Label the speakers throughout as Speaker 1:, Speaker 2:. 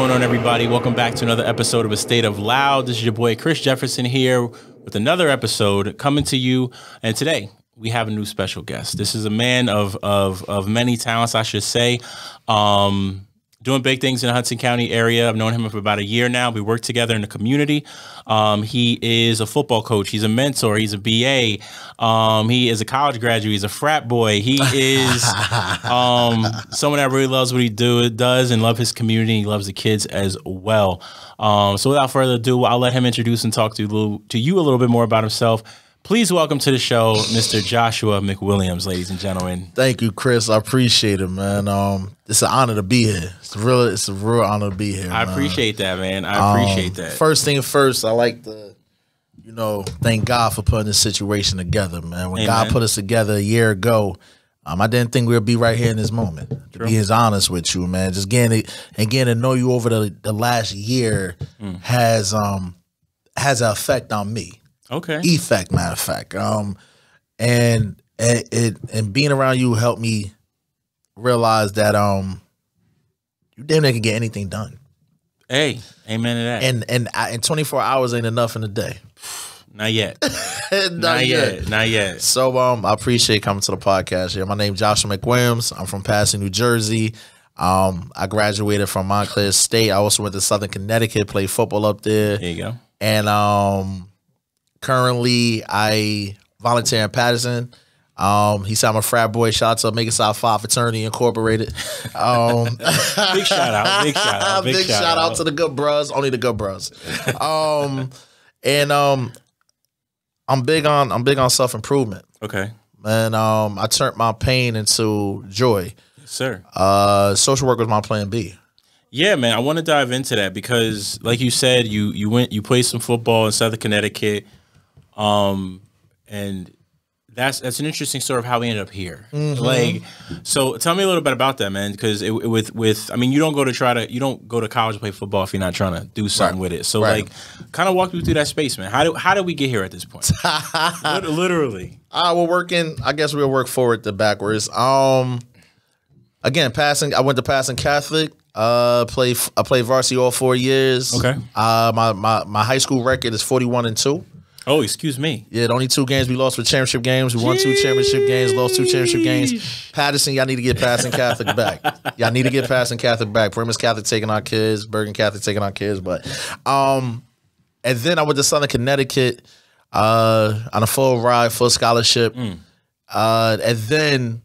Speaker 1: going on, everybody? Welcome back to another episode of A State of Loud. This is your boy Chris Jefferson here with another episode coming to you. And today we have a new special guest. This is a man of many talents, I should say. Doing big things in the Hudson County area. I've known him for about a year now. We work together in the community. He is a football coach. He's a mentor. He's a BA. He is a college graduate. He's a frat boy. He is someone that really loves what he does and love his community. He loves the kids as well. So without further ado, I'll let him introduce and talk to you a little bit more about himself. Please welcome to the show, Mr. Joshua McWilliams, ladies and gentlemen.
Speaker 2: Thank you, Chris. I appreciate it, man. It's an honor to be here. It's a real honor to be here.
Speaker 1: I appreciate that, man. I appreciate that.
Speaker 2: First thing first, I like to, thank God for putting this situation together, man. When God put us together a year ago, I didn't think we'd be right here in this moment. To be as honest with you, man. Just getting to know you over the last year has an effect on me.
Speaker 1: Okay.
Speaker 2: Effect, matter of fact. And being around you helped me realize that you damn near can get anything done.
Speaker 1: Hey, amen to that.
Speaker 2: And 24 hours ain't enough in a day.
Speaker 1: Not yet.
Speaker 2: Not yet. So I appreciate coming to the podcast here. My name's Joshua McWilliams. I'm from Passaic, New Jersey. I graduated from Montclair State. I also went to Southern Connecticut, played football up there.
Speaker 1: There you go.
Speaker 2: And currently, I volunteer in Patterson. He said I'm a frat boy. Shout out to Make It South 5 Fraternity Incorporated.
Speaker 1: Big shout out. Big
Speaker 2: shout out to the good bros. Only the good bros. I'm big on self-improvement.
Speaker 1: Okay.
Speaker 2: And I turned my pain into joy.
Speaker 1: Yes, sir.
Speaker 2: Social work was my plan B.
Speaker 1: Yeah, man, I want to dive into that because, like you said, you played some football in Southern Connecticut, and that's an interesting story of how we ended up here. Like, so tell me a little bit about that, man, because you don't go to college to play football if you're not trying to do something with it. So, like, kind of walk me through that space, man. How did we get here at this point? Literally,
Speaker 2: we're working. I guess we'll work forward to backwards. Again, passing. I went to Passing Catholic. I played varsity all 4 years.
Speaker 1: Okay.
Speaker 2: My high school record is 41-2.
Speaker 1: Oh, excuse me.
Speaker 2: Yeah, the only 2 games we lost were championship games. We won 2 championship games, lost 2 championship games. Patterson, y'all need to get Passing Catholic back. Y'all need to get Passing Catholic back. Primus Catholic taking our kids, Bergen Catholic taking our kids. But and then I went to Southern Connecticut on a full ride, full scholarship. And then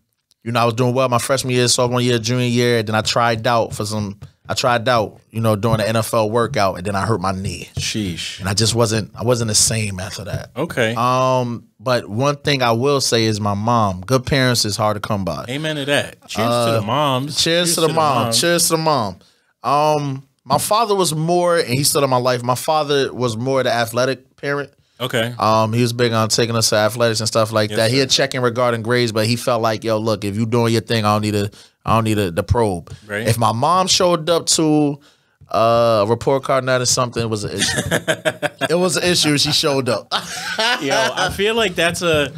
Speaker 2: I was doing well my freshman year, sophomore year, junior year. And then I tried out, during the NFL workout, and then I hurt my knee.
Speaker 1: Sheesh.
Speaker 2: And I wasn't the same after that.
Speaker 1: Okay.
Speaker 2: But one thing I will say is my mom. Good parents is hard to come by.
Speaker 1: Amen to that. Cheers to the moms.
Speaker 2: Cheers to the mom. Cheers to the mom. My father was more, and he stood in my life. My father was more the athletic parent.
Speaker 1: Okay.
Speaker 2: He was big on taking us to athletics and stuff like that. He had checking regarding grades, but he felt like, yo, look, if you doing your thing, I don't need the probe.
Speaker 1: Right.
Speaker 2: If my mom showed up to a report card night or something, it was an issue. It was an issue. She showed up.
Speaker 1: Yo, I feel like that's like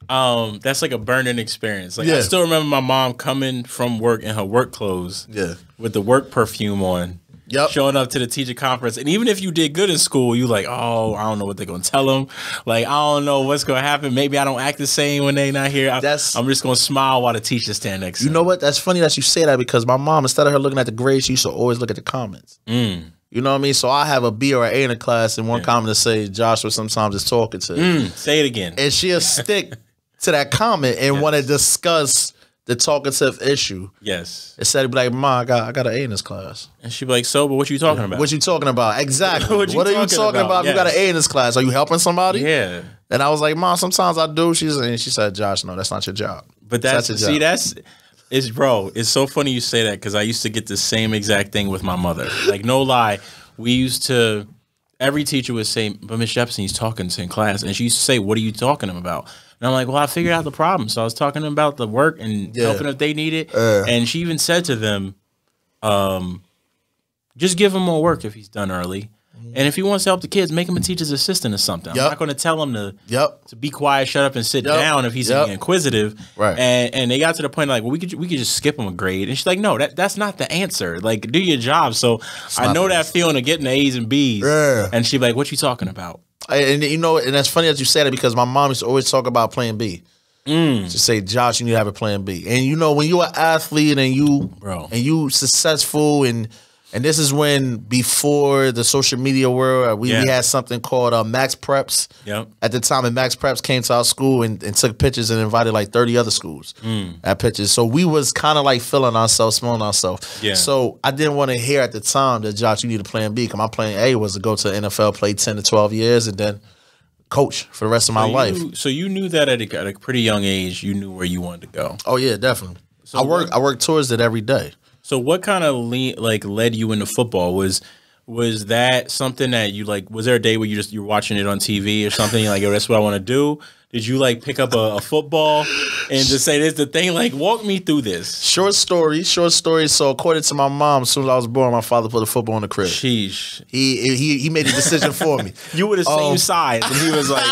Speaker 1: a burning experience. Like I still remember my mom coming from work in her work clothes.
Speaker 2: Yeah.
Speaker 1: With the work perfume on.
Speaker 2: Yep.
Speaker 1: Showing up to the teacher conference. And even if you did good in school, you like, oh, I don't know what they're going to tell them. Like, I don't know what's going to happen. Maybe I don't act the same when they're not here. I'm just going to smile while the teacher stand next to me.
Speaker 2: You know what? That's funny that you say that because my mom, instead of her looking at the grades, she used to always look at the comments. You know what I mean? So I have a B or an A in the class and one comment to say Joshua sometimes is talking to.
Speaker 1: Say it again.
Speaker 2: And she'll stick to that comment and want to discuss the talkative issue.
Speaker 1: Yes.
Speaker 2: Instead of be like, Ma, I got an A in this class.
Speaker 1: And she'd be like, so, but what you talking about?
Speaker 2: What you talking about? Exactly. What are you talking about?
Speaker 1: Yes.
Speaker 2: You got an A in this class. Are you helping somebody?
Speaker 1: Yeah.
Speaker 2: And I was like, Mom, sometimes I do. She said, Josh, no, that's not your job.
Speaker 1: But it's so funny you say that because I used to get the same exact thing with my mother. Like, no lie. Every teacher would say, but Miss Jefferson, he's talking in class. And she used to say, what are you talking to him about? And I'm like, well, I figured out the problem. So I was talking about the work and helping if they need it. And she even said to them, just give him more work if he's done early. And if he wants to help the kids, make him a teacher's assistant or something. I'm not going to tell him to be quiet, shut up, and sit down if he's being inquisitive.
Speaker 2: Right.
Speaker 1: And they got to the point like, well, we could just skip him a grade. And she's like, no, that's not the answer. Like, do your job. So I know that feeling of getting the A's and B's. Yeah. And she's like, what you talking about?
Speaker 2: And and that's funny that you said it because my mom used to always talk about plan B. She say, Josh, you need to have a plan B. And when you're an athlete and you successful and this is when before the social media world, we had something called Max Preps. Yep. At the time, and Max Preps came to our school and took pictures and invited like 30 other schools at pictures. So we was kind of like feeling ourselves, smelling ourselves. Yeah. So I didn't want to hear at the time that, Josh, you need a plan B. Because my plan A was to go to the NFL, play 10 to 12 years, and then coach for the rest of my life.
Speaker 1: So you knew that at a pretty young age, you knew where you wanted to go.
Speaker 2: Oh, yeah, definitely. So I work towards it every day.
Speaker 1: So what kind of led you into football? Was that something that you like? Was there a day where you're watching it on TV or something? You're like, yo, that's what I want to do. Did you like pick up a football and just say this the thing? Like, walk me through this.
Speaker 2: Short story. So according to my mom, as soon as I was born, my father put a football in the crib.
Speaker 1: Sheesh.
Speaker 2: He made a decision for me.
Speaker 1: You were the same size, and he was like,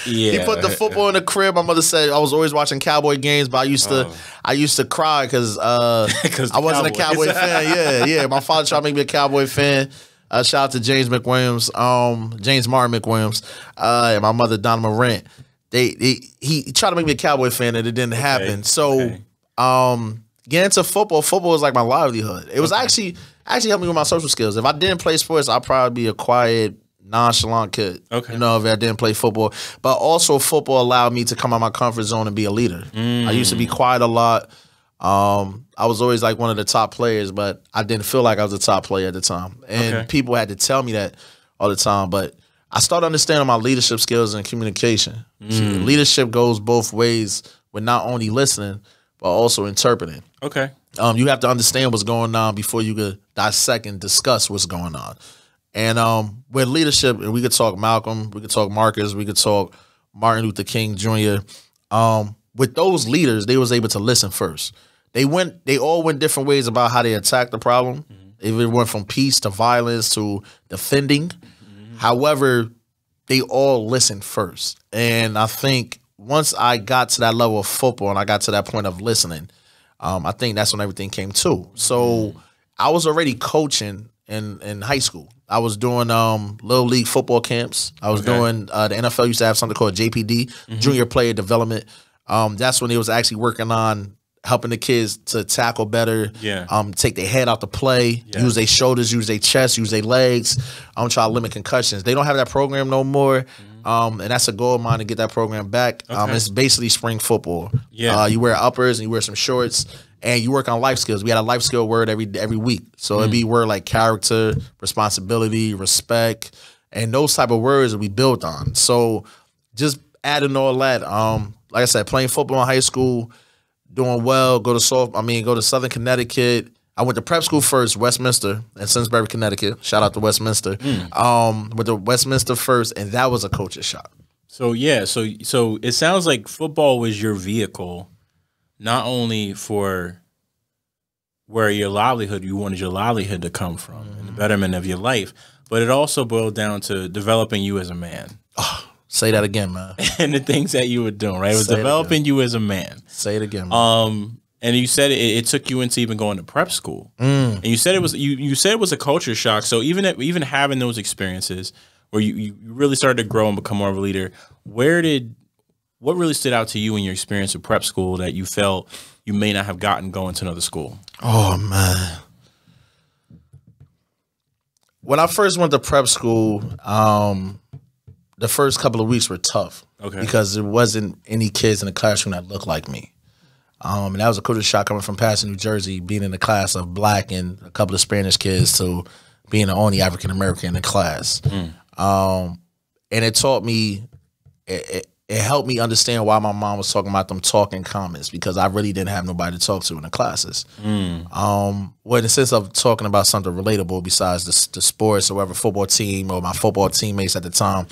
Speaker 1: yeah.
Speaker 2: He put the football in the crib. My mother said I was always watching Cowboy games, but I used to cry because I wasn't a Cowboy fan. Yeah. My father tried to make me a Cowboy fan. Shout out to James McWilliams, James Martin McWilliams, and my mother Donna Morant. He tried to make me a Cowboy fan and it didn't happen. So getting into football was like my livelihood. It was actually helped me with my social skills. If I didn't play sports, I'd probably be a quiet, nonchalant kid. Okay. If I didn't play football. But also football allowed me to come out of my comfort zone and be a leader. I used to be quiet a lot. I was always like one of the top players, but I didn't feel like I was a top player at the time. And people had to tell me that all the time. But I started understanding my leadership skills and communication. Leadership goes both ways with not only listening, but also interpreting. Okay. You have to understand what's going on before you could dissect and discuss what's going on. And with leadership, and we could talk Malcolm, we could talk Marcus, we could talk Martin Luther King Jr. With those leaders, they was able to listen first. They all went different ways about how they attacked the problem. It went from peace to violence to defending. However, they all listened first. And I think once I got to that level of football and I got to that point of listening, I think that's when everything came to. So I was already coaching in high school. I was doing little league football camps. I was doing the NFL used to have something called JPD, Junior Player Development. That's when they was actually working on helping the kids to tackle better, take their head out the play, use their shoulders, use their chest, use their legs, try to limit concussions. They don't have that program no more, and that's a goal of mine to get that program back. It's basically spring football. You wear uppers and you wear some shorts, and you work on life skills. We had a life skill word every week. So it'd be word like character, responsibility, respect, and those type of words that we built on. So just adding all that, like I said, playing football in high school, doing well, go to Southern Connecticut. I went to prep school first, Westminster, in Simsbury, Connecticut. Shout out to Westminster. Went to Westminster first, and that was a coach's shop.
Speaker 1: So so it sounds like football was your vehicle, not only for where you wanted your livelihood to come from and the betterment of your life, but it also boiled down to developing you as a man.
Speaker 2: Say that again, man.
Speaker 1: And the things that you were doing, right? It was developing you as a man.
Speaker 2: Say it again, man.
Speaker 1: And you said it took you into even going to prep school. And you said it was you said it was a culture shock. So even having those experiences where you really started to grow and become more of a leader, what really stood out to you in your experience with prep school that you felt you may not have gotten going to another school?
Speaker 2: Oh man. When I first went to prep school, the first couple of weeks were tough because there wasn't any kids in the classroom that looked like me. And that was a culture shock coming from Passaic, New Jersey, being in a class of black and a couple of Spanish kids to being the only African-American in the class. And it taught me, it helped me understand why my mom was talking about them talking comments, because I really didn't have nobody to talk to in the classes. Well, in the sense of talking about something relatable besides the sports or whatever football team or my football teammates at the time.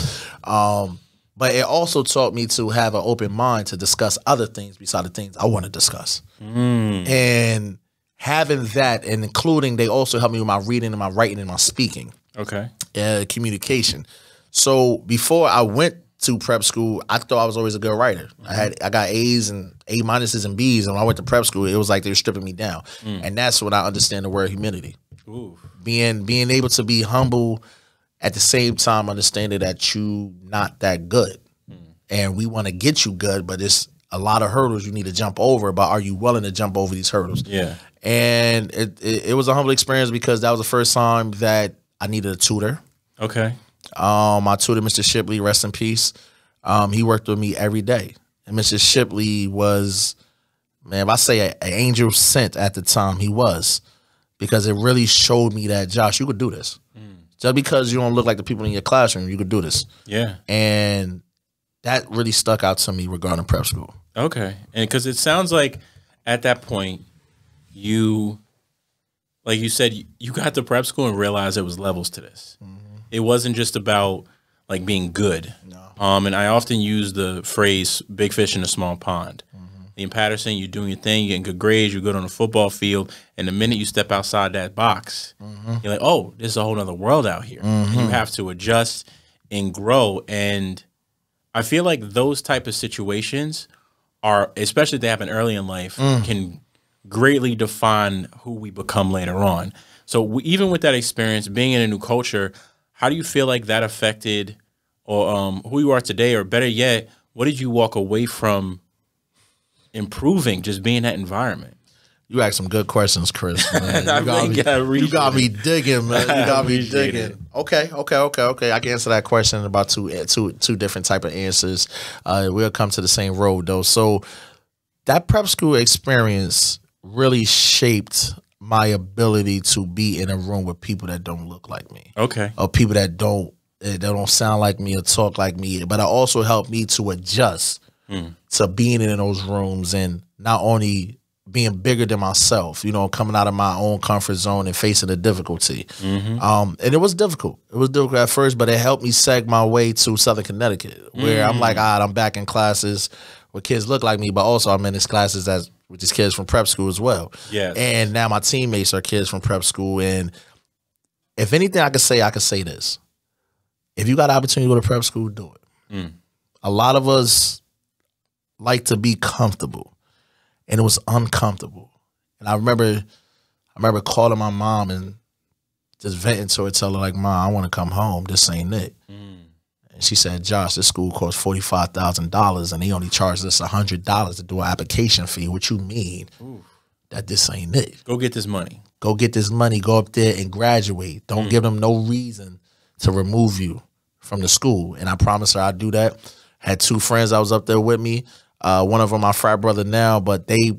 Speaker 2: But it also taught me to have an open mind to discuss other things besides the things I want to discuss. And having that and including, they also helped me with my reading and my writing and my speaking. communication. So before I went to prep school, I thought I was always a good writer. I got A's and A minuses and B's, and when I went to prep school, it was like they were stripping me down. And that's when I understand the word humility. Ooh. Being able to be humble at the same time, understanding that you not that good. And we want to get you good, but it's a lot of hurdles you need to jump over, but are you willing to jump over these hurdles?
Speaker 1: Yeah.
Speaker 2: And it was a humble experience because that was the first time that I needed a tutor.
Speaker 1: Okay.
Speaker 2: My tutor, Mr. Shipley, rest in peace. He worked with me every day. And Mr. Shipley was, man, if I say an angel sent at the time, he was. Because it really showed me that, Josh, you could do this. Just because you don't look like the people in your classroom, you could do this.
Speaker 1: Yeah. And
Speaker 2: that really stuck out to me regarding prep school.
Speaker 1: Okay. And because it sounds like at that point, you, like you said, you got to prep school and realized there was levels to this. It wasn't just about like being good. No. And I often use the phrase "big fish in a small pond." In Patterson, you're doing your thing, you're getting good grades, you're good on the football field, and the minute you step outside that box, you're like, oh, there's a whole other world out here. And you have to adjust and grow. And I feel like those type of situations are, especially if they happen early in life, can greatly define who we become later on. So even with that experience, being in a new culture, how do you feel like that affected or who you are today, or better yet, what did you walk away from improving just being in that environment?
Speaker 2: You asked some good questions, Chris. Man. You got me digging, man. You got me digging. Okay. I can answer that question in about two different type of answers. We'll come to the same road though. So that prep school experience really shaped my ability to be in a room with people that don't look like me.
Speaker 1: Okay.
Speaker 2: Or people that don't sound like me or talk like me. But it also helped me to adjust to being in those rooms and not only being bigger than myself, coming out of my own comfort zone and facing the difficulty. And it was difficult. It was difficult at first, but it helped me seg my way to Southern Connecticut, where I'm like, all right, I'm back in classes where kids look like me, but also I'm in these classes with these kids from prep school as well.
Speaker 1: Yeah.
Speaker 2: And now my teammates are kids from prep school. And if anything I could say this. If you got an opportunity to go to prep school, do it. A lot of us like to be comfortable, and it was uncomfortable. And I remember calling my mom and just venting to her, telling her like, "Mom, I want to come home. This ain't it." And she said, "Josh, this school costs $45,000, and they only charged us $100 to do an application fee. What you mean that this ain't it?
Speaker 1: Go get this money.
Speaker 2: Go get this money. Go up there and graduate. Don't give them no reason to remove you from the school." And I promised her I'd do that. Had two friends that was up there with me. One of them my frat brother now, but they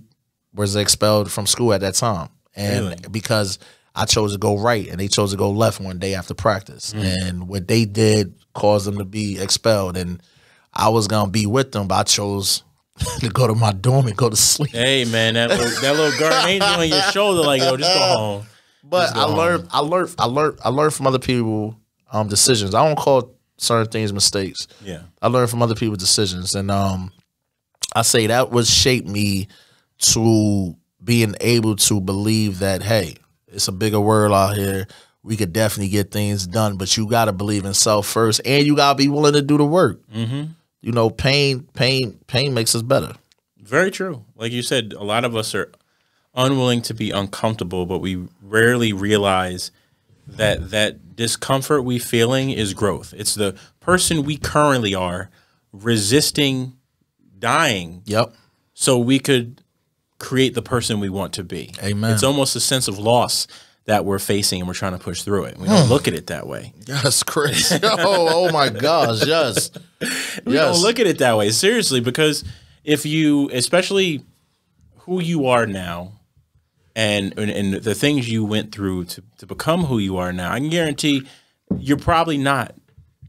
Speaker 2: was expelled from school at that time. And because I chose to go right and they chose to go left one day after practice. And what they did caused them to be expelled. And I was going to be with them, but I chose to go to my dorm and go to sleep.
Speaker 1: Hey, man, that little guard ain't on your shoulder like, yo, just go home.
Speaker 2: But I learned from other people decisions. I don't call certain things mistakes.
Speaker 1: Yeah.
Speaker 2: I learned from other people's decisions. And I say that was shaped me to being able to believe that, hey, it's a bigger world out here. We could definitely get things done, but you got to believe in self first, and you got to be willing to do the work. Pain makes us better.
Speaker 1: Very true. Like you said, a lot of us are unwilling to be uncomfortable, but we rarely realize that discomfort we feeling is growth. It's the person we currently are resisting dying.
Speaker 2: Yep.
Speaker 1: So we could create the person we want to be.
Speaker 2: Amen.
Speaker 1: It's almost a sense of loss that we're facing, and we're trying to push through it. We don't look at it that way.
Speaker 2: Yes, Chris. Oh my gosh, yes.
Speaker 1: We don't look at it that way, seriously, because if you, especially who you are now, and the things you went through to become who you are now, I can guarantee you're probably not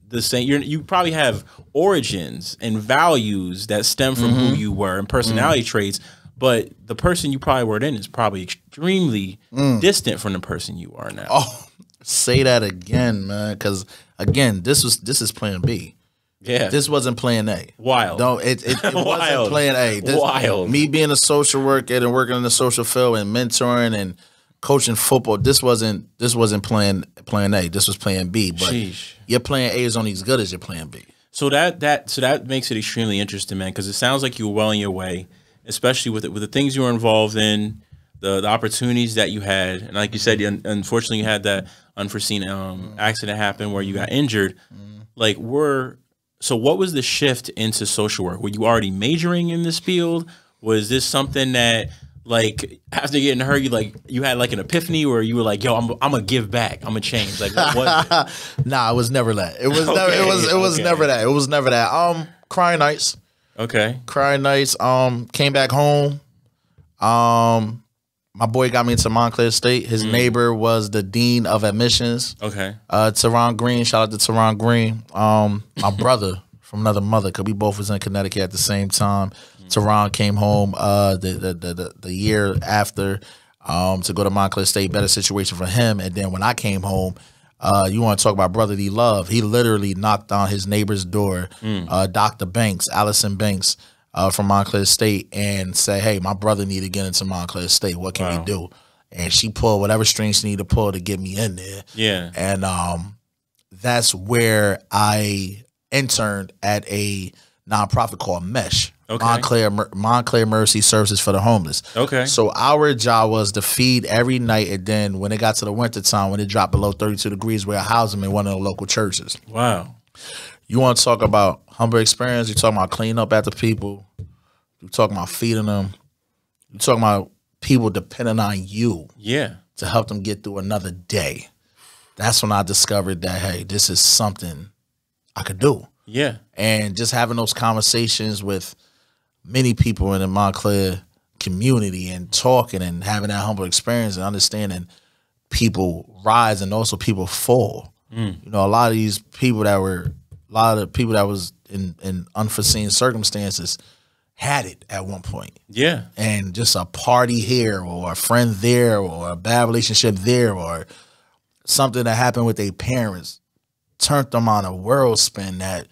Speaker 1: the same. You probably have origins and values that stem from who you were and personality traits, but the person you probably were then is probably extremely distant from the person you are now.
Speaker 2: Oh, say that again, man, because again, this is Plan B.
Speaker 1: Yeah,
Speaker 2: this wasn't Plan A.
Speaker 1: Wild.
Speaker 2: No, it wasn't Plan A.
Speaker 1: Wild.
Speaker 2: Me being a social worker and working in the social field and mentoring and coaching football. This wasn't plan A. This was plan B. But your plan A is only as good as your plan B.
Speaker 1: So that makes it extremely interesting, man, because it sounds like you were well on your way, especially with the things you were involved in, the opportunities that you had, and like you said, unfortunately, you had that unforeseen accident happen where you got injured. Like, so what was the shift into social work? Were you already majoring in this field? Was this something that, like, after getting hurt, you had like an epiphany where you were like, yo, I'm gonna give back, I'm gonna change? Like, what was it?
Speaker 2: Nah, it was never that. It was never that. It was never that. Crying nights.
Speaker 1: Okay.
Speaker 2: Crying nights. Came back home. My boy got me into Montclair State. His neighbor was the dean of admissions.
Speaker 1: Okay.
Speaker 2: Teron Green. Shout out to Teron Green. My brother from another mother, because we both was in Connecticut at the same time. Teron came home the year after to go to Montclair State. Better situation for him. And then when I came home, you want to talk about brotherly love? He literally knocked on his neighbor's door, Dr. Banks, Allison Banks, from Montclair State, and said, hey, my brother need to get into Montclair State. What can we do? And she pulled whatever strings she needed to pull to get me in there. Yeah. And that's where I interned at a nonprofit called Mesh. Okay. Montclair Mercy Services for the Homeless. Okay. So our job was to feed every night, and then when it got to the winter time, when it dropped below 32 degrees, we'll house them in one of the local churches. Wow. You want to talk about humble experience? You're talking about cleaning up after people. You're talking about feeding them. You're talking about people depending on you to help them get through another day. That's when I discovered that, hey, this is something I could do. Yeah. And just having those conversations with many people in the Montclair community and talking and having that humble experience and understanding people rise and also people fall. You know, a lot of these people that was in unforeseen circumstances had it at one point. Yeah. And just a party here or a friend there or a bad relationship there or something that happened with their parents turned them on a world spin that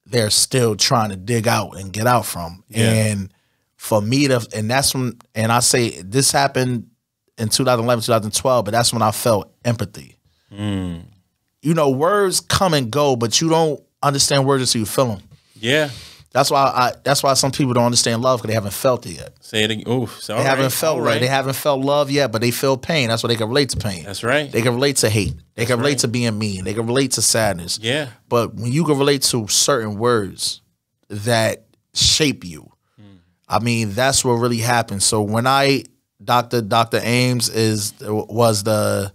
Speaker 2: they're still trying to dig out and get out from. Yeah. And for me to, and that's when, and I say this happened in 2011, 2012, but that's when I felt empathy. You know, words come and go, but you don't understand words until you feel them. Yeah. That's why some people don't understand love, because they haven't felt it yet. Say it again. Oof. They haven't felt right. They haven't felt love yet, but they feel pain. That's why they can relate to pain. That's right. They can relate to hate. They can relate to being mean. They can relate to sadness. Yeah. But when you can relate to certain words that shape you, I mean, that's what really happens. So when Dr. Ames was the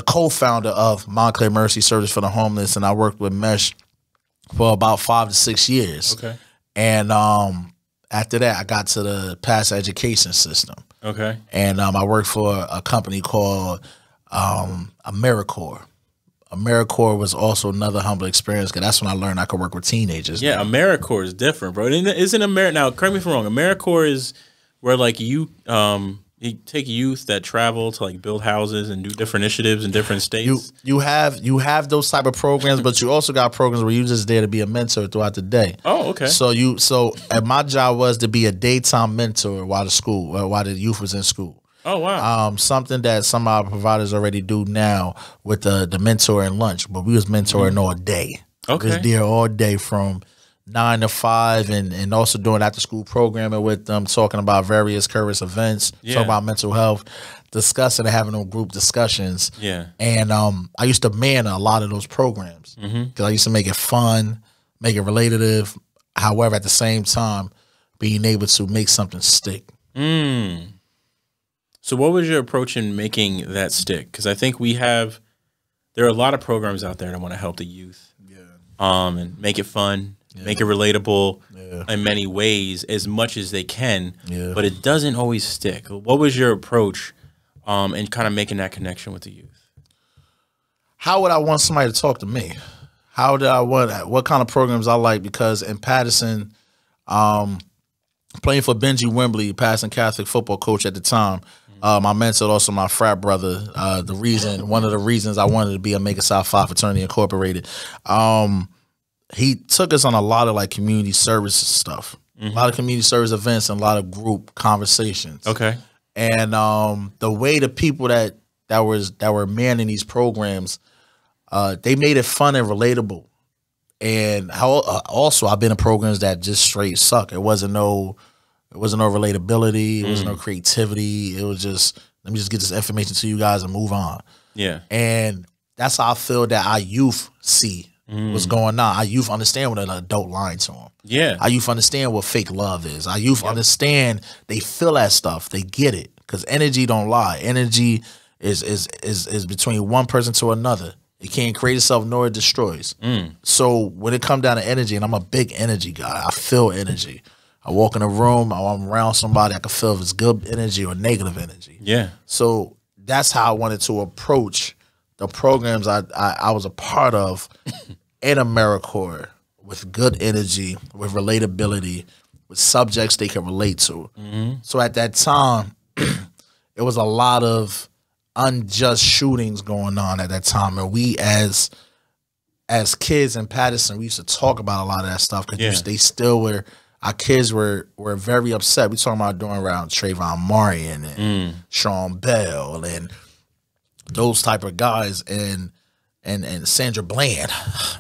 Speaker 2: co-founder of Montclair Mercy Service for the Homeless, and I worked with Mesh for about 5 to 6 years. Okay. And after that, I got to the past education system. Okay. And I worked for a company called AmeriCorps. AmeriCorps was also another humble experience, because that's when I learned I could work with teenagers. Yeah, AmeriCorps is different, bro. Isn't now, correct me if I'm wrong, AmeriCorps is where, like, you take youth that travel to, like, build houses and do different initiatives in different states. You have those type of programs, but you also got programs where you just there to be a mentor throughout the day. Oh, okay. And my job was to be a daytime mentor while the youth was in school. Oh, wow. Something that some of our providers already do now with the mentor and lunch, but we was mentoring all day. Okay. We was there all day from 9 to 5, and also doing after school programming with them, talking about various current events, talking about mental health, discussing and having them group discussions. Yeah. And I used to man a lot of those programs, because I used to make it fun, make it relative. However, at the same time, being able to make something stick. So what was your approach in making that stick? Because I think there are a lot of programs out there that want to help the youth, and make it fun, make it relatable in many ways as much as they can, but it doesn't always stick. What was your approach in kind of making that connection with the youth? How would I want somebody to talk to me? What kind of programs I like? Because in Patterson, playing for Benji Wembley, Patterson Catholic football coach at the time, my mentor, also my frat brother, one of the reasons I wanted to be a Mega South Phi Fraternity Incorporated, he took us on a lot of, like, community service stuff, a lot of community service events and a lot of group conversations. Okay. And the way the people that were manning these programs, they made it fun and relatable. And also I've been in programs that just straight suck. It wasn't no relatability. It wasn't no creativity. It was just, let me just get this information to you guys and move on. Yeah. And that's how I feel that our youth see what's going on. Our youth understand what an adult lying to them. Yeah. Our youth understand what fake love is. Our youth understand, they feel that stuff. They get it. Because energy don't lie. Energy is between one person to another. It can't create itself nor it destroys. So when it comes down to energy, and I'm a big energy guy, I feel energy. I walk in a room, I'm around somebody, I can feel if it's good energy or negative energy. Yeah. So that's how I wanted to approach the programs I was a part of in AmeriCorps, with good energy, with relatability, with subjects they can relate to. So at that time, it was a lot of unjust shootings going on at that time, and we as kids in Patterson, we used to talk about a lot of that stuff because they still were. Our kids were very upset. We talking about doing around Trayvon Martin and Sean Bell and those type of guys, and Sandra Bland.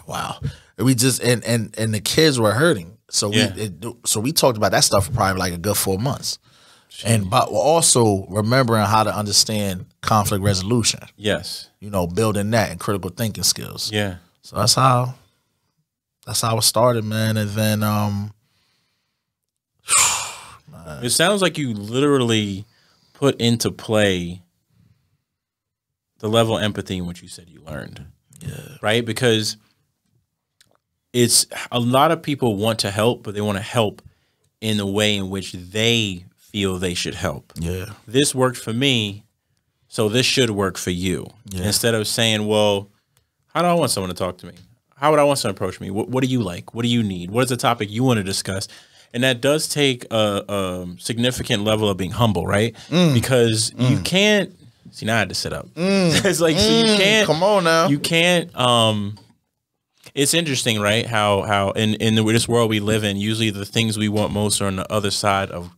Speaker 2: Wow, we just and the kids were hurting. So we talked about that stuff for probably like a good 4 months. And but also remembering how to understand conflict resolution. Yes. You know, building that and critical thinking skills. Yeah. So that's how it started, man. And then
Speaker 1: it sounds like you literally put into play the level of empathy in which you said you learned. Yeah. Right? Because it's a lot of people want to help, but they want to help in the way in which they feel they should help. Yeah. This worked for me, so this should work for you. Yeah. Instead of saying, well, how do I want someone to talk to me? How would I want someone to approach me? What do you like? What do you need? What is the topic you want to discuss? And that does take a significant level of being humble, right? Because you can't, see, now I had to sit up. It's like, so you can't.
Speaker 2: Come on now.
Speaker 1: You can't, it's interesting, right? How in this world we live in, usually the things we want most are on the other side of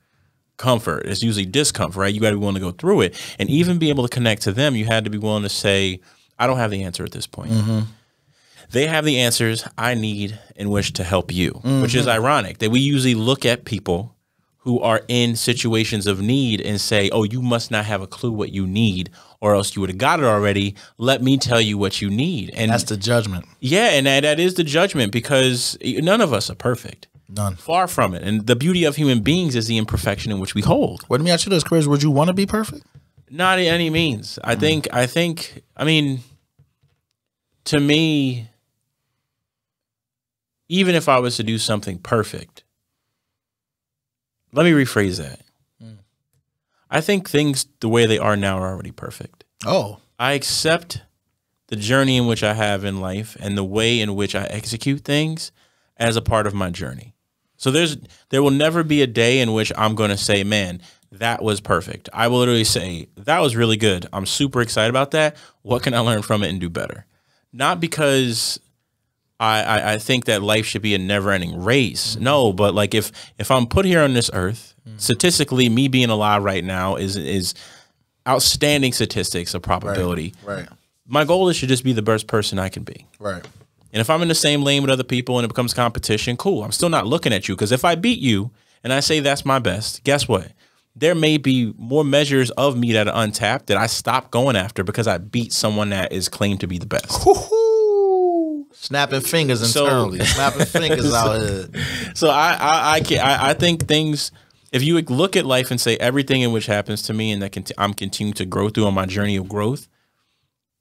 Speaker 1: comfort. It's usually discomfort, right? You got to be willing to go through it. And even be able to connect to them, you had to be willing to say, I don't have the answer at this point. They have the answers I need and wish to help you, which is ironic that we usually look at people who are in situations of need and say, oh, you must not have a clue what you need or else you would have got it already. Let me tell you what you need. And
Speaker 2: that's the judgment.
Speaker 1: Yeah, and that is the judgment, because none of us are perfect.
Speaker 2: None.
Speaker 1: Far from it. And the beauty of human beings is the imperfection in which we hold.
Speaker 2: Let me ask you this, Chris. Would you want to be perfect?
Speaker 1: Not in any means. I mean, to me, even if I was to do something perfect, let me rephrase that. I think things the way they are now are already perfect. Oh. I accept the journey in which I have in life and the way in which I execute things as a part of my journey. So there will never be a day in which I'm going to say, man, that was perfect. I will literally say, that was really good. I'm super excited about that. What can I learn from it and do better? Not because I think that life should be a never-ending race. No, but like if I'm put here on this earth, statistically, me being alive right now is outstanding statistics of probability. Right. My goal is to just be the best person I can be. Right. And if I'm in the same lane with other people and it becomes competition, cool. I'm still not looking at you, because if I beat you and I say that's my best, guess what? There may be more measures of me that are untapped that I stop going after because I beat someone that is claimed to be the best.
Speaker 2: Snapping fingers internally, snapping fingers out here.
Speaker 1: So I think things, if you look at life and say everything in which happens to me and that I'm continuing to grow through on my journey of growth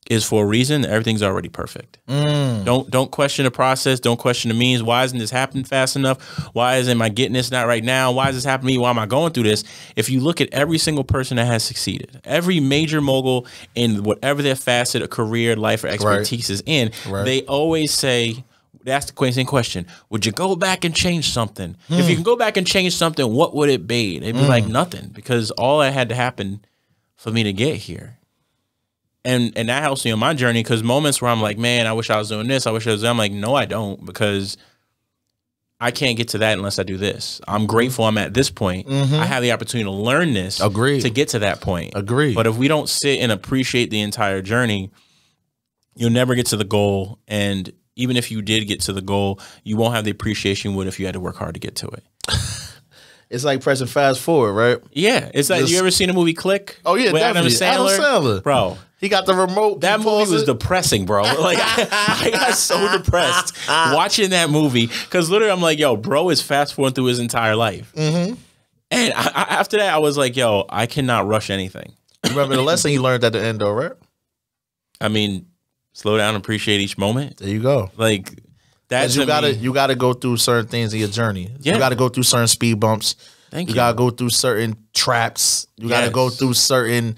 Speaker 1: is for a reason, everything's already perfect. Don't question the process. Don't question the means. Why isn't this happening fast enough? Why isn't I getting this not right now? Why is this happening to me? Why am I going through this? If you look at every single person that has succeeded, every major mogul in whatever their facet of career, life, or expertise is in, they always say, ask the same question, would you go back and change something? If you can go back and change something, what would it be? They'd be like, nothing, because all that had to happen for me to get here. And that helps me on my journey, because moments where I'm like, man, I wish I was doing this, I wish I was doing, I'm like, no, I don't, because I can't get to that unless I do this. I'm grateful I'm at this point. I have the opportunity to learn this to get to that point.
Speaker 2: Agreed.
Speaker 1: But if we don't sit and appreciate the entire journey, you'll never get to the goal. And even if you did get to the goal, you won't have the appreciation you would if you had to work hard to get to it.
Speaker 2: It's like pressing fast forward, right?
Speaker 1: Yeah. It's like, you ever seen the movie Click?
Speaker 2: Oh, yeah,
Speaker 1: with
Speaker 2: definitely.
Speaker 1: Adam Sandler? Bro.
Speaker 2: He got the remote.
Speaker 1: That movie was depressing, bro. Like I got so depressed watching that movie because literally I'm like, yo, bro is fast forwarding through his entire life. And after that, I was like, yo, I cannot rush anything.
Speaker 2: Remember the lesson you learned at the end, though, right?
Speaker 1: I mean, slow down, appreciate each moment.
Speaker 2: There you go.
Speaker 1: Like that's
Speaker 2: you gotta go through certain things in your journey.
Speaker 1: Yeah.
Speaker 2: You gotta go through certain speed bumps.
Speaker 1: Thank you.
Speaker 2: You gotta go through certain traps. You gotta go through certain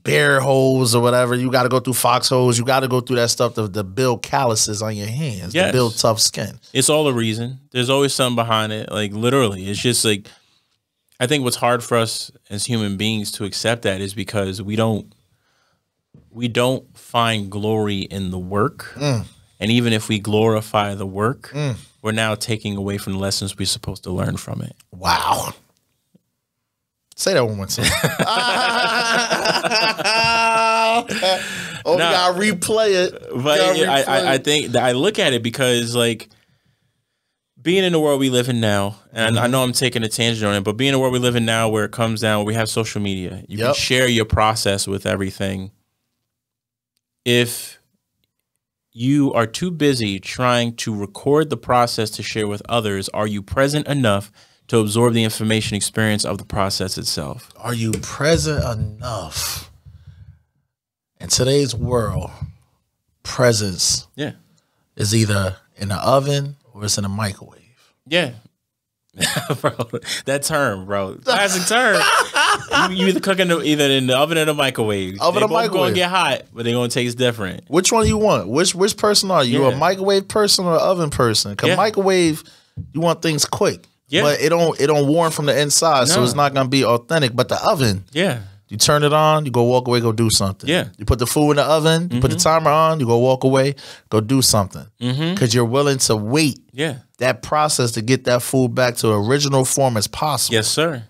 Speaker 2: bear holes or whatever. You got to go through foxholes. You got to go through that stuff to build calluses on your hands, to build tough skin.
Speaker 1: It's all a reason. There's always something behind it. Like literally, it's just like, I think what's hard for us as human beings to accept that is because we don't find glory in the work. And even if we glorify the work, we're now taking away from the lessons we're supposed to learn from it.
Speaker 2: Wow. Say that one more time. We gotta replay it.
Speaker 1: But I think that I look at it because like being in the world we live in now, and I know I'm taking a tangent on it, but being in the world we live in now where it comes down, where we have social media, you can share your process with everything. If you are too busy trying to record the process to share with others, are you present enough to absorb the information experience of the process itself?
Speaker 2: Are you present enough? In today's world, presence is either in the oven or it's in a microwave.
Speaker 1: Yeah. Bro, that term, bro. Classic term. You either cooking either in the oven or the microwave. They both gonna get hot, but they're gonna taste different.
Speaker 2: Which one you want? Which person are you? You a microwave person or an oven person? Because microwave, you want things quick. Yeah. But it don't warm from the inside, so it's not gonna be authentic. But the oven, you turn it on, you go walk away, go do something. Yeah. You put the food in the oven, you put the timer on, you go walk away, go do something. Because you're willing to wait that process to get that food back to original form as possible.
Speaker 1: Yes, sir.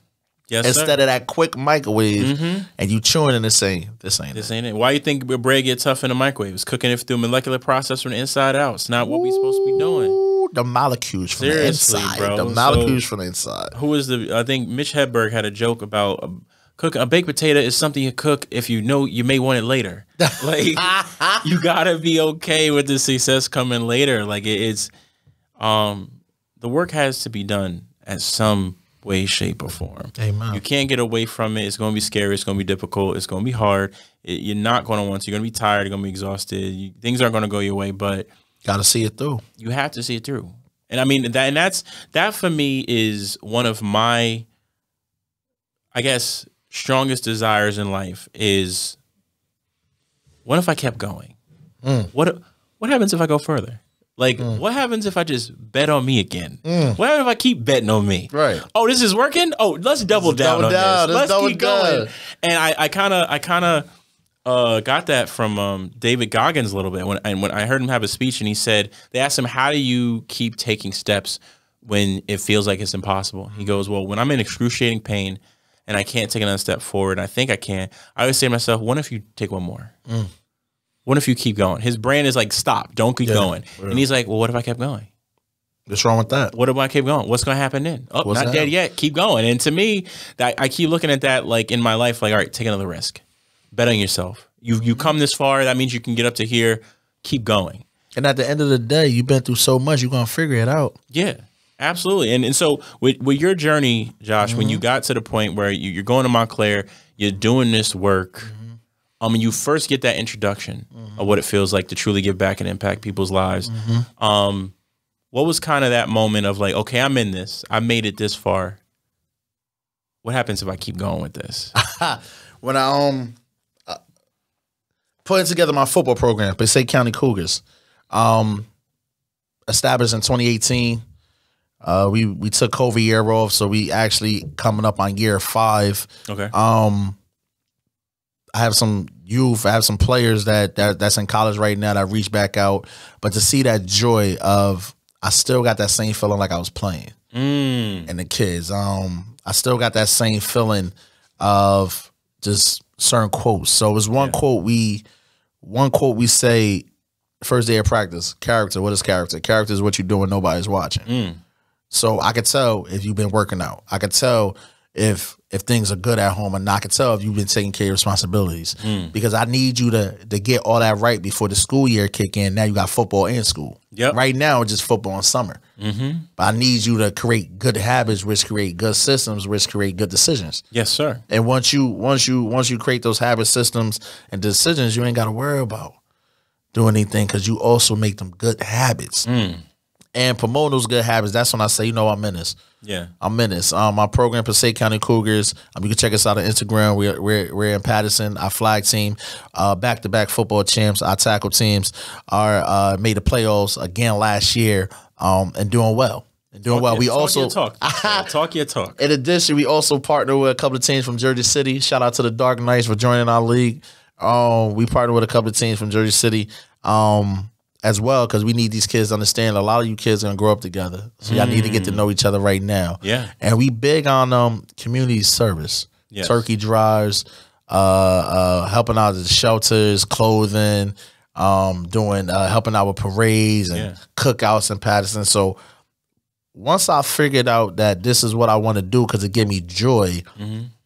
Speaker 1: Yes,
Speaker 2: Instead of that quick microwave and you chewing and saying, this ain't it.
Speaker 1: Why you think bread get tough in the microwave? It's cooking it through a molecular process from the inside out. It's not what we supposed to be doing.
Speaker 2: The molecules from the inside. Bro. The molecules from the inside.
Speaker 1: Who was I think Mitch Hedberg had a joke about cooking a baked potato is something you cook if you know you may want it later. Like you gotta be okay with the success coming later. Like it's the work has to be done at some way, shape, or form.
Speaker 2: Amen.
Speaker 1: You can't get away from it. It's going to be scary. It's going to be difficult. It's going to be hard. You're not going to want to. You're going to be tired. You're going to be exhausted. Things aren't going to go your way, but
Speaker 2: got to see it through.
Speaker 1: You have to see it through. And I mean, that for me is one of my, I guess, strongest desires in life is, what if I kept going? What happens if I go further? Like, what happens if I just bet on me again? What happens if I keep betting on me?
Speaker 2: Right.
Speaker 1: Oh, this is working? Oh, let's double down on this. Let's keep going. And I kind of got that from David Goggins a little bit. When I heard him have a speech and he said, they asked him, how do you keep taking steps when it feels like it's impossible? He goes, well, when I'm in excruciating pain and I can't take another step forward, and I think I can, I always say to myself, what if you take one more? What if you keep going? His brain is like, stop, don't keep going. And he's like, well, what if I kept going?
Speaker 2: What's wrong with that?
Speaker 1: What if I keep going? What's going to happen then? Oh, not dead yet. Keep going. And to me, I keep looking at that like in my life, like, all right, take another risk. Bet on yourself. You come this far. That means you can get up to here. Keep going.
Speaker 2: And at the end of the day, you've been through so much, you're going to figure it out.
Speaker 1: Yeah, absolutely. And so with your journey, Josh, when you got to the point where you're going to Montclair, you're doing this work, and you first get that introduction of what it feels like to truly give back and impact people's lives. What was kind of that moment of like, okay, I'm in this. I made it this far. What happens if I keep going with this?
Speaker 2: When I putting together my football program, Passaic County Cougars, established in 2018. We took COVID year off, so we actually coming up on year 5.
Speaker 1: Okay.
Speaker 2: I have some youth. I have some players that's in college right now that reach back out. But to see that joy of I still got that same feeling like I was playing. And the kids, I still got that same feeling of just certain quotes. So it was one quote we say first day of practice. Character, what is character? Character is what you do when nobody's watching. So I could tell if you've been working out. I could tell if things are good at home, and I could tell if you've been taking care of responsibilities. Because I need you to get all that right before the school year kick in. Now you got football and school. Right now it's just football and summer. But I need you to create good habits, which create good systems, which create good decisions.
Speaker 1: Yes, sir.
Speaker 2: And once you create those habit systems and decisions, you ain't got to worry about doing anything, because you also make them good habits. And promote those good habits. That's when I say, I'm in this. I'm in this. My program, Passaic County Cougars. You can check us out on Instagram. We're in Patterson. Our flag team, back-to-back football champs. Our tackle teams are made the playoffs again last year, and doing well. We also
Speaker 1: talk your talk.
Speaker 2: In addition, we also partner with a couple of teams from Jersey City. Shout out to the Dark Knights for joining our league. We partner with a couple of teams from Jersey City. As well, because we need these kids to understand a lot of you kids are going to grow up together. So y'all need to get to know each other right now. And we big on community service. Turkey drives, helping out at the shelters, clothing, helping out with parades and cookouts in Patterson. So once I figured out that this is what I want to do because it gave me joy,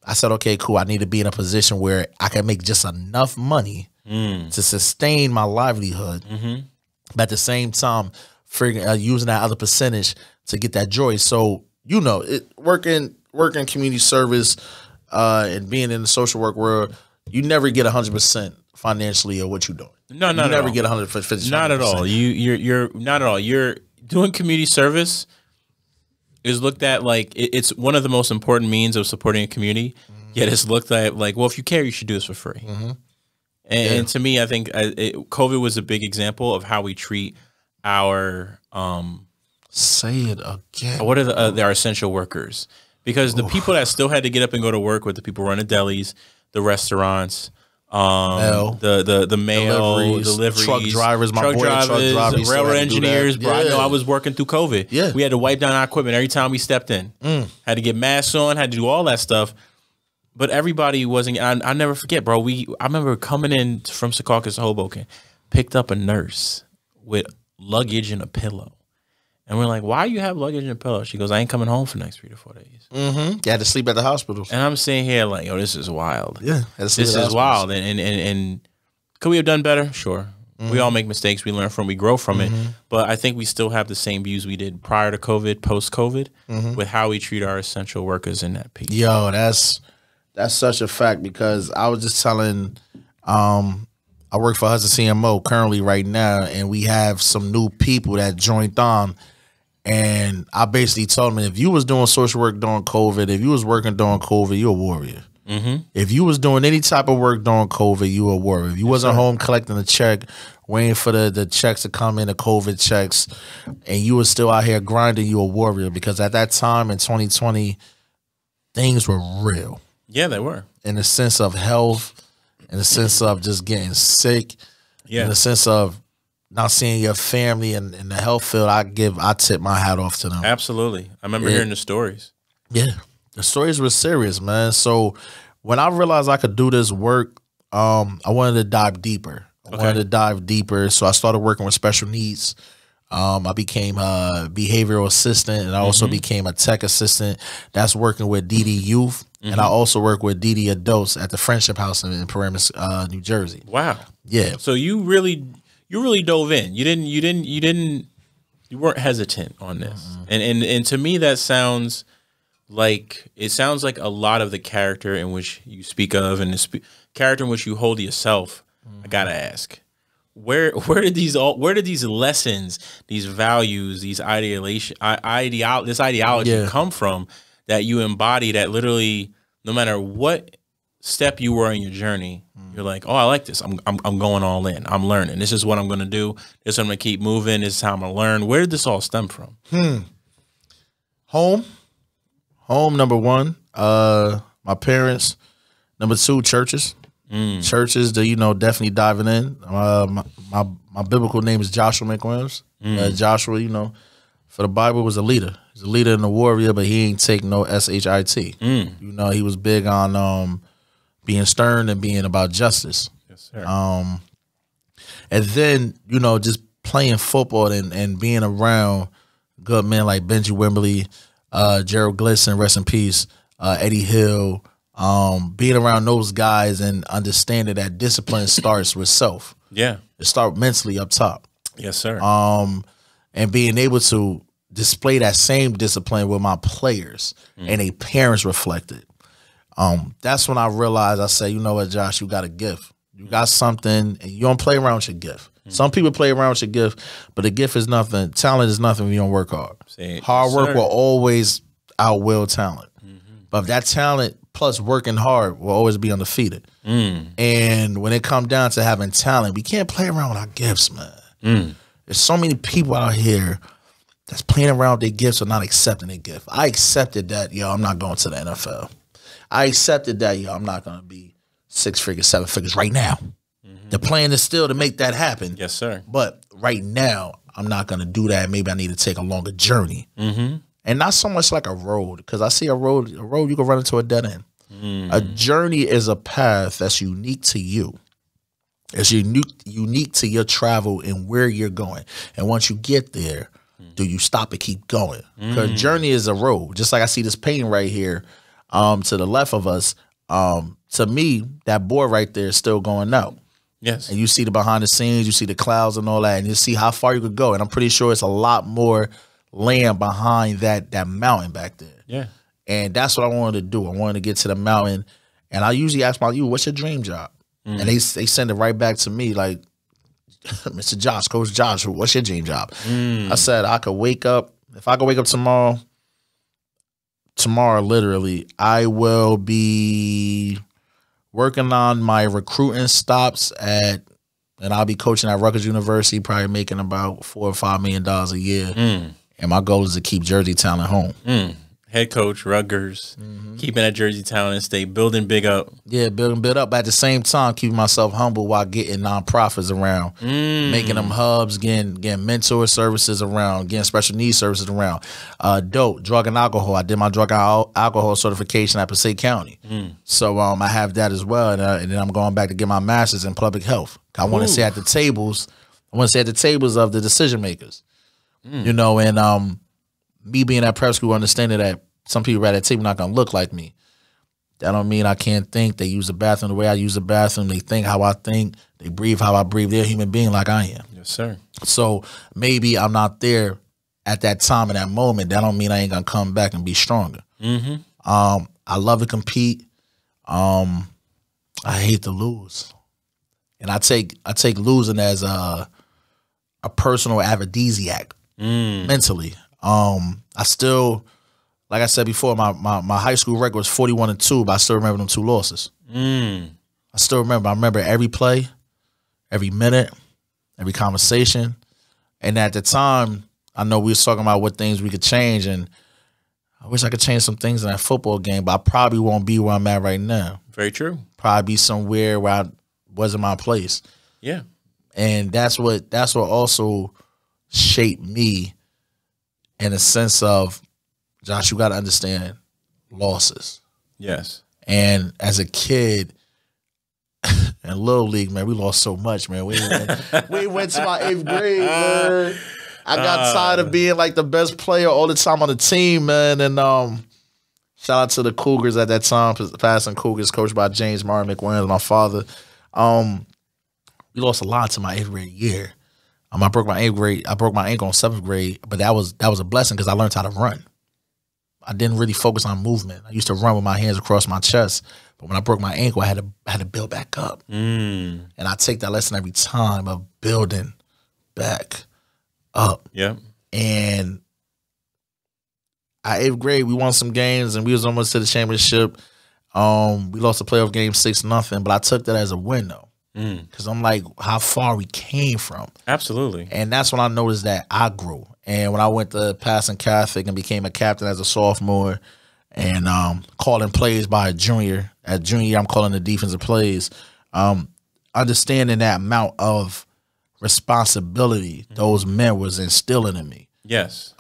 Speaker 2: I said, okay, cool. I need to be in a position where I can make just enough money to sustain my livelihood. But at the same time, using that other percentage to get that joy. So, working community service and being in the social work world, you never get 100% financially of what you're doing.
Speaker 1: No,
Speaker 2: you never get 150%.
Speaker 1: Not at all. You're not at all. You're doing community service is looked at like it's one of the most important means of supporting a community. Yet it's looked at like, well, if you care, you should do this for free. And to me, I think COVID was a big example of how we treat our
Speaker 2: say it again.
Speaker 1: What are our essential workers? Because the people that still had to get up and go to work were the people running delis, the restaurants, the mail, deliveries,
Speaker 2: truck drivers, truck drivers,
Speaker 1: railroad engineers. Bro, I know I was working through COVID. We had to wipe down our equipment every time we stepped in. Had to get masks on, had to do all that stuff. But everybody wasn't. I never forget, bro. I remember coming in from Secaucus to Hoboken, picked up a nurse with luggage and a pillow, and we're like, "Why do you have luggage and a pillow?" She goes, "I ain't coming home for the next 3 to 4 days."
Speaker 2: You had to sleep at the hospital.
Speaker 1: And I'm sitting here like, "Yo, this is wild.
Speaker 2: This
Speaker 1: is wild." And could we have done better? Sure. We all make mistakes. We learn from. We grow from it. But I think we still have the same views we did prior to COVID, post COVID, with how we treat our essential workers in that piece.
Speaker 2: Yo, that's such a fact, because I was just telling, I work for Hudson CMO currently right now, and we have some new people that joined on, and I basically told them, if you was doing social work during COVID, if you was working during COVID, you're a warrior. If you was doing any type of work during COVID, you were a warrior. If you wasn't home collecting a check, waiting for the checks to come in, the COVID checks, and you was still out here grinding, you a warrior, because at that time in 2020, things were real.
Speaker 1: Yeah, they were.
Speaker 2: In the sense of health, in the sense of just getting sick, in the sense of not seeing your family in the health field, I tip my hat off to them.
Speaker 1: Absolutely. I remember hearing the stories.
Speaker 2: Yeah. The stories were serious, man. So when I realized I could do this work, I wanted to dive deeper. So I started working with special needs. I became a behavioral assistant, and I also became a tech assistant that's working with DD youth. And I also work with DD adults at the Friendship House in Paramus, New Jersey.
Speaker 1: Wow.
Speaker 2: Yeah.
Speaker 1: So you really dove in. You weren't hesitant on this. And to me that sounds like a lot of the character in which you speak of, and the character in which you hold yourself. I gotta ask, where did these lessons, these values, this ideology come from that you embody, that literally no matter what step you were in your journey, you're like, oh, I like this. I'm going all in. I'm learning. This is what I'm gonna do. This is what I'm gonna keep moving. This is how I'm gonna learn. Where did this all stem from?
Speaker 2: Home, number one. My parents. Number two, churches. Churches, definitely diving in. My biblical name is Joshua McWilliams. Joshua, for the Bible was a leader. He's a leader and a warrior, but he ain't take no SHIT. You know, he was big on being stern and being about justice.
Speaker 1: Yes, sir.
Speaker 2: And then, you know, just playing football and being around good men like Benji Wimberly, Gerald Glisson, rest in peace, Eddie Hill, being around those guys and understanding that discipline starts with self.
Speaker 1: Yeah.
Speaker 2: It starts mentally up top.
Speaker 1: Yes, sir.
Speaker 2: And being able to display that same discipline with my players and their parents reflected. That's when I realized, I said, you know what, Josh, you got a gift. You got something, and you don't play around with your gift. Some people play around with your gift, but the gift is nothing. Talent is nothing if you don't work hard. Hard work will always outwill talent. But if that talent plus working hard will always be undefeated. And when it comes down to having talent, we can't play around with our gifts, man. There's so many people out here that's playing around with their gifts or not accepting their gift. I accepted that, yo, I'm not going to the NFL. I accepted that, yo, I'm not going to be 6 figures, 7 figures right now. The plan is still to make that happen.
Speaker 1: Yes, sir.
Speaker 2: But right now, I'm not going to do that. Maybe I need to take a longer journey. And not so much like a road, because I see a road you can run into a dead end. A journey is a path that's unique to you. It's unique to your travel and where you're going. And once you get there, do you stop and keep going? Because journey is a road. Just like I see this painting right here to the left of us. To me, that board right there is still going out.
Speaker 1: Yes.
Speaker 2: And you see the behind the scenes, you see the clouds and all that, and you see how far you could go. And I'm pretty sure it's a lot more land behind that mountain back there.
Speaker 1: Yeah.
Speaker 2: And that's what I wanted to do. I wanted to get to the mountain. And I usually ask what's your dream job? And they send it right back to me like, Mr. Josh, Coach Josh, what's your dream job? I said, I could wake up. If I could wake up tomorrow literally, I will be working on my recruiting stops and I'll be coaching at Rutgers University, probably making about $4 or $5 million a year. And my goal is to keep Jersey talent home.
Speaker 1: Head coach, Rutgers, keeping that Jersey talent and stay building big up.
Speaker 2: Yeah, building big up. But at the same time, keeping myself humble while getting nonprofits around, making them hubs, getting mentor services around, getting special needs services around. Dope, drug and alcohol. I did my drug and alcohol certification at Passaic County. So I have that as well. And then I'm going back to get my master's in public health. I want to sit at the tables. I want to sit at the tables of the decision makers. You know, and me being at prep school, understanding that some people at that table not going to look like me. That don't mean I can't think. They use the bathroom the way I use the bathroom. They think how I think. They breathe how I breathe. They're a human being like I am.
Speaker 1: Yes, sir.
Speaker 2: So maybe I'm not there at that time in that moment. That don't mean I ain't going to come back and be stronger. I love to compete. I hate to lose. And I take losing as a personal aphrodisiac mentally. I still, like I said before, my high school record was 41-2, but I still remember them 2 losses. I still remember. I remember every play, every minute, every conversation. And at the time, I know we was talking about what things we could change, and I wish I could change some things in that football game, but I probably won't be where I'm at right now.
Speaker 1: Very true.
Speaker 2: Probably be somewhere where I wasn't my place.
Speaker 1: Yeah.
Speaker 2: And that's what also shaped me in a sense of, Josh, you got to understand losses.
Speaker 1: Yes.
Speaker 2: And as a kid in Little League, man, we lost so much, man. We went to my 8th grade, man. I got tired of being like the best player all the time on the team, man. And shout out to the Cougars at that time, Passing Cougars, coached by James McWilliams, my father. We lost a lot to my 8th grade year. I broke my 8th grade. I broke my ankle in 7th grade, but that was a blessing because I learned how to run. I didn't really focus on movement. I used to run with my hands across my chest, but when I broke my ankle, I had to build back up. And I take that lesson every time of building back up.
Speaker 1: Yeah.
Speaker 2: And at 8th grade, we won some games, and we was almost to the championship. We lost the playoff game 6-0, but I took that as a win though. Because I'm like, how far we came from.
Speaker 1: Absolutely.
Speaker 2: And that's when I noticed that I grew. And when I went to Passaic Catholic and became a captain as a sophomore and calling plays by a junior. At junior year, I'm calling the defensive plays. Understanding that amount of responsibility those men was instilling in me.
Speaker 1: Yes.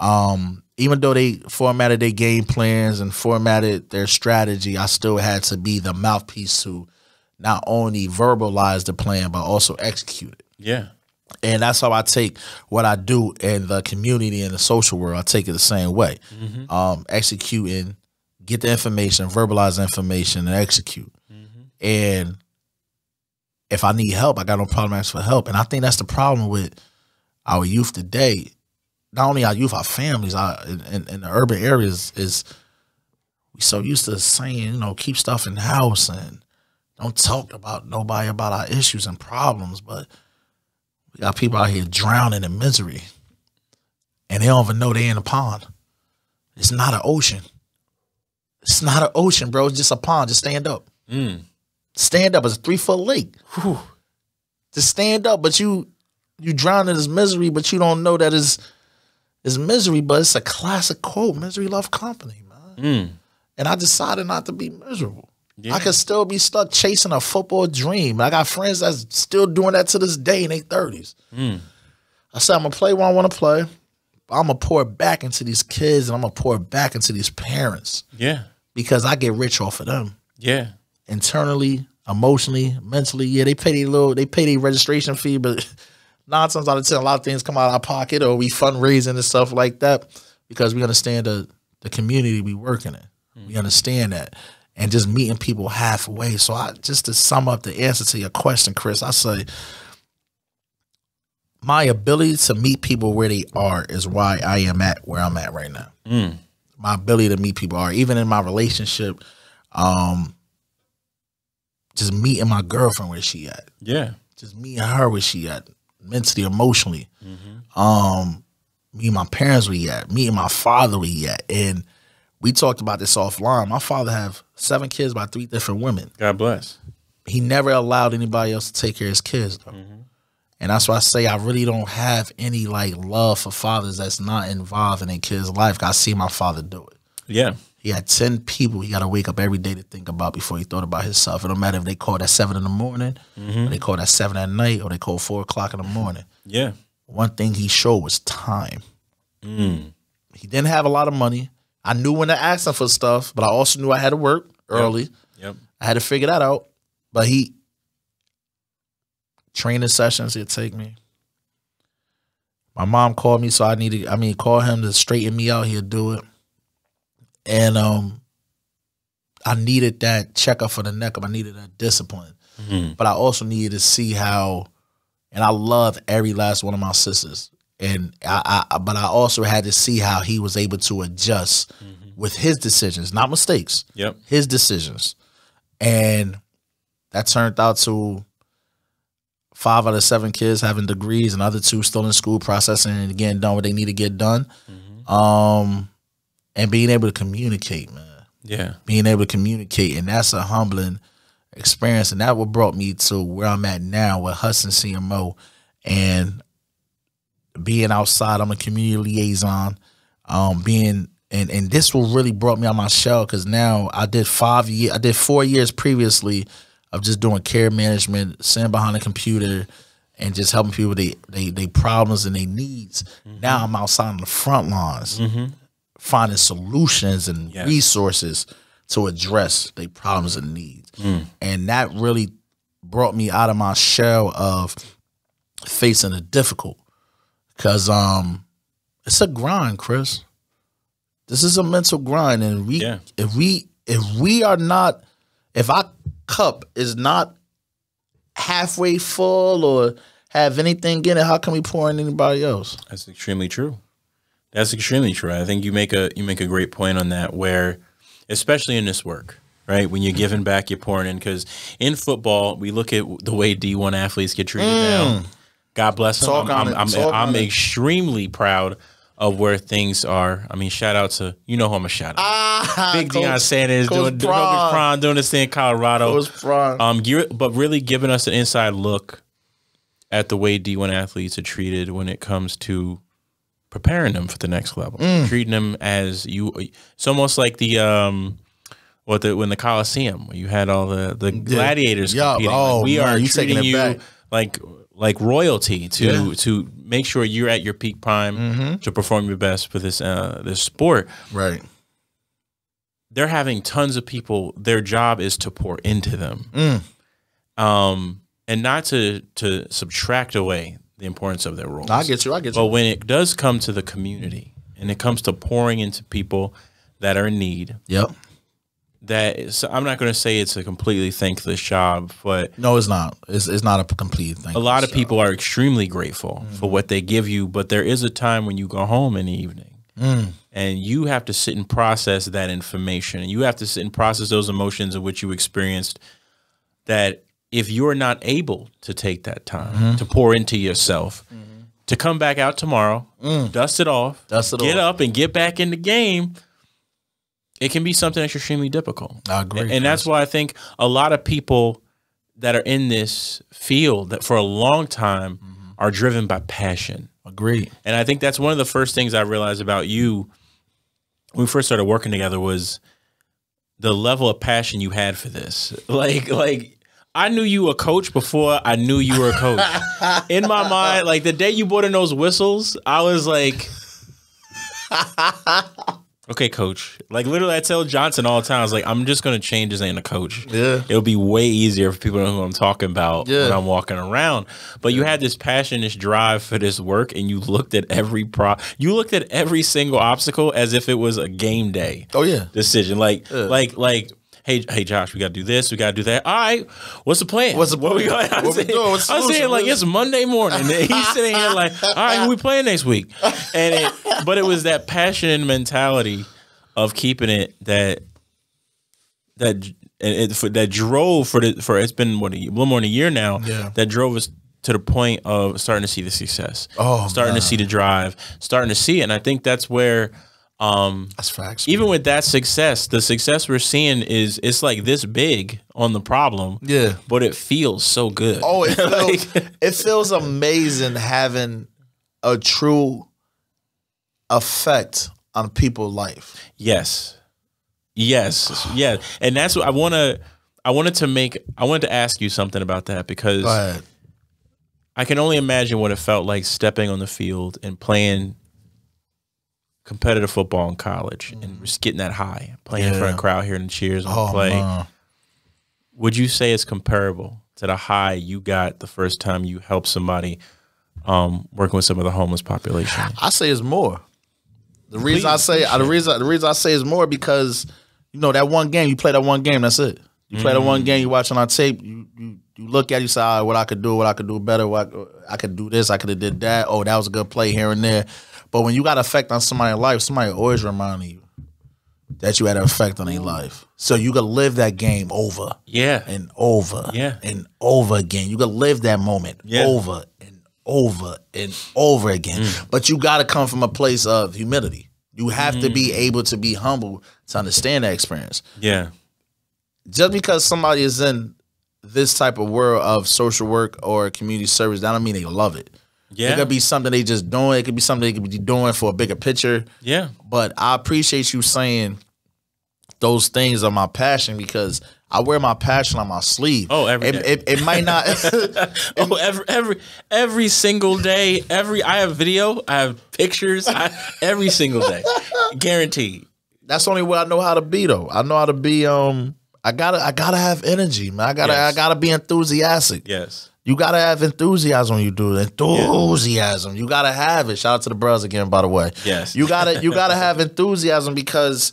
Speaker 2: Even though they formatted their game plans and formatted their strategy, I still had to be the mouthpiece to not only verbalize the plan, but also execute it.
Speaker 1: Yeah.
Speaker 2: And that's how I take what I do in the community and the social world. I take it the same way. Executing, get the information, verbalize the information, and execute. And if I need help, I got no problem asking for help. And I think that's the problem with our youth today. Not only our youth, our families in the urban areas is we so used to saying, keep stuff in the house and don't talk about nobody about our issues and problems. But we got people out here drowning in misery, and they don't even know they're in a pond. It's not an ocean. It's not an ocean, bro. It's just a pond. Just stand up. Stand up. It's a 3-foot lake. Whew. Just stand up, but you drown in this misery, but you don't know that it's misery. But it's a classic quote: "Misery love company, man." And I decided not to be miserable. Yeah. I could still be stuck chasing a football dream. I got friends that's still doing that to this day in their 30s. I said, I'm going to play what I want to play. I'm going to pour back into these kids, and I'm going to pour back into these parents.
Speaker 1: Yeah.
Speaker 2: Because I get rich off of them.
Speaker 1: Yeah.
Speaker 2: Internally, emotionally, mentally. Yeah, they pay their registration fee, but 9 times out of 10, a lot of things come out of our pocket, or we fundraising and stuff like that, because we understand the community we working in. We understand that. And just meeting people halfway. So just to sum up the answer to your question, Chris, I say my ability to meet people where they are is why I am at where I'm at right now. My ability to meet people even in my relationship, just meeting my girlfriend where she at.
Speaker 1: Yeah.
Speaker 2: Just meeting her where she at, mentally, emotionally. Meeting my parents where he at, meeting my father where he at. And we talked about this offline. My father have 7 kids by 3 different women.
Speaker 1: God bless.
Speaker 2: He never allowed anybody else to take care of his kids, though. And that's why I say I really don't have any love for fathers that's not involved in their kids' life. I see my father do it.
Speaker 1: Yeah.
Speaker 2: He had 10 people he got to wake up every day to think about before he thought about himself. It don't matter if they called at 7 in the morning, or they called at 7 at night, or they called 4 o'clock in the morning.
Speaker 1: Yeah.
Speaker 2: One thing he showed was time. He didn't have a lot of money. I knew when to ask him for stuff, but I also knew I had to work early.
Speaker 1: Yep.
Speaker 2: I had to figure that out. But training sessions he'd take me. My mom called me, so call him to straighten me out. He'd do it. And I needed that checkup for the neck up. I needed that discipline. But I also needed to see how, and I love every last one of my sisters. And but I also had to see how he was able to adjust with his decisions, not mistakes.
Speaker 1: Yep.
Speaker 2: His decisions. And that turned out to 5 out of 7 kids having degrees and other 2 still in school processing and getting done what they need to get done. And being able to communicate, man.
Speaker 1: Yeah.
Speaker 2: Being able to communicate. And that's a humbling experience. And that what brought me to where I'm at now with Hudson CMO and being outside. I'm a community liaison. And this will really brought me out my shell, because now I did 4 years previously of just doing care management, sitting behind a computer, and just helping people they problems and their needs. Now I'm outside on the front lines, finding solutions and resources to address their problems and needs. And that really brought me out of my shell of facing the difficult. Because it's a grind, Chris. This is a mental grind, and if our cup is not halfway full or have anything in it, how can we pour in anybody else?
Speaker 1: That's extremely true. That's extremely true. I think you make a great point on that, where, especially in this work, right? When you're giving back, you're pouring in. Because in football, we look at the way D1 athletes get treated now. God bless them. I'm extremely proud of where things are. I mean, shout out to, who I'm a shout out. Big Deion Sanders doing this thing in Colorado. But really giving us an inside look at the way D1 athletes are treated when it comes to preparing them for the next level. Treating them as it's almost like when the Coliseum, where you had all the gladiators competing. We are treating you like like royalty to make sure you're at your peak prime to perform your best for this this sport.
Speaker 2: Right.
Speaker 1: They're having tons of people. Their job is to pour into them, and not to subtract away the importance of their roles.
Speaker 2: I get you.
Speaker 1: But when it does come to the community and it comes to pouring into people that are in need, I'm not going to say it's a completely thankless job, but
Speaker 2: no, it's not. It's not a complete thing.
Speaker 1: A lot of people are extremely grateful for what they give you, but there is a time when you go home in the evening and you have to sit and process that information, and you have to sit and process those emotions of which you experienced, that if you're not able to take that time to pour into yourself, to come back out tomorrow, dust it off, get up and get back in the game, it can be something that's extremely difficult.
Speaker 2: I agree.
Speaker 1: And that's why I think a lot of people that are in this field that for a long time are driven by passion.
Speaker 2: Agreed. And
Speaker 1: I think that's one of the first things I realized about you when we first started working together was the level of passion you had for this. Like I knew you were a coach before I knew you were a coach. In my mind, like the day you brought in those whistles, I was like, okay, coach. Like literally I tell Johnson all the time, I was like, I'm just going to change his name to coach. Yeah. It'll be way easier for people to know who I'm talking about when I'm walking around. But you had this passion, this drive for this work, and you looked at every every single obstacle as if it was a game day.
Speaker 2: Oh yeah.
Speaker 1: Decision. Like, hey, Josh, we got to do this. We got to do that. All right. What's the plan? What we going? I'm saying like it's Monday morning. And he's sitting here like, all right, who we playing next week? But it was that passion and mentality of keeping it that drove for it's been a little more than a year now. Yeah. That drove us to the point of starting to see the success. Starting to see the drive. Starting to see it. And I think that's where.
Speaker 2: That's facts.
Speaker 1: Even with that success, the success we're seeing it's like this big on the problem. Yeah. But it feels so good.
Speaker 2: Oh, it feels amazing having a true effect on people's life.
Speaker 1: Yes. Yeah. And that's what I wanted to ask you something about that, because I can only imagine what it felt like stepping on the field and playing competitive football in college and just getting that high, playing in front of a crowd, hearing the cheers on the play. Man. Would you say it's comparable to the high you got the first time you helped somebody working with some of the homeless population?
Speaker 2: I say it's more. The reason I say is more because that one game, you play that one game, that's it. You play that one game, you watching on tape, you look at it, you say, all right, what I could do better, I could do this, I could have did that. Oh, that was a good play here and there. But when you got an effect on somebody's life, somebody always remind you that you had an effect on their life. So you can live that game over and over and over again. You can live that moment over and over and over again. But you got to come from a place of humility. You have to be able to be humble to understand that experience. Yeah. Just because somebody is in this type of world of social work or community service, that don't mean they love it. Yeah. It could be something they just doing. It could be something they could be doing for a bigger picture. Yeah. But I appreciate you saying those things are my passion, because I wear my passion on my sleeve. Oh, every day. It might not.
Speaker 1: every single day. I have video. I have pictures. Every single day, guaranteed.
Speaker 2: That's the only way I know how to be, though. I know how to be. I gotta have energy, man. I gotta be enthusiastic. Yes. You gotta have enthusiasm when you do it. Enthusiasm. You gotta have it. Shout out to the bros again, by the way. Yes. You gotta have enthusiasm, because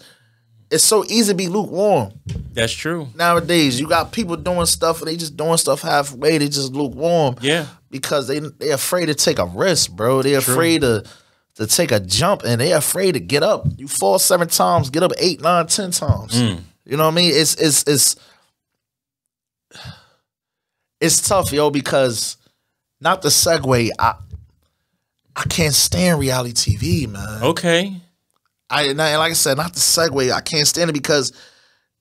Speaker 2: it's so easy to be lukewarm.
Speaker 1: That's true.
Speaker 2: Nowadays, you got people doing stuff and they just doing stuff halfway. They just lukewarm. Yeah. Because they're afraid to take a risk, bro. They're afraid to take a jump, and they're afraid to get up. You fall 7 times, get up 8, 9, 10 times. You know what I mean? It's tough, yo, because not to segue, I can't stand reality TV, man. Okay. And like I said, not to segue, I can't stand it because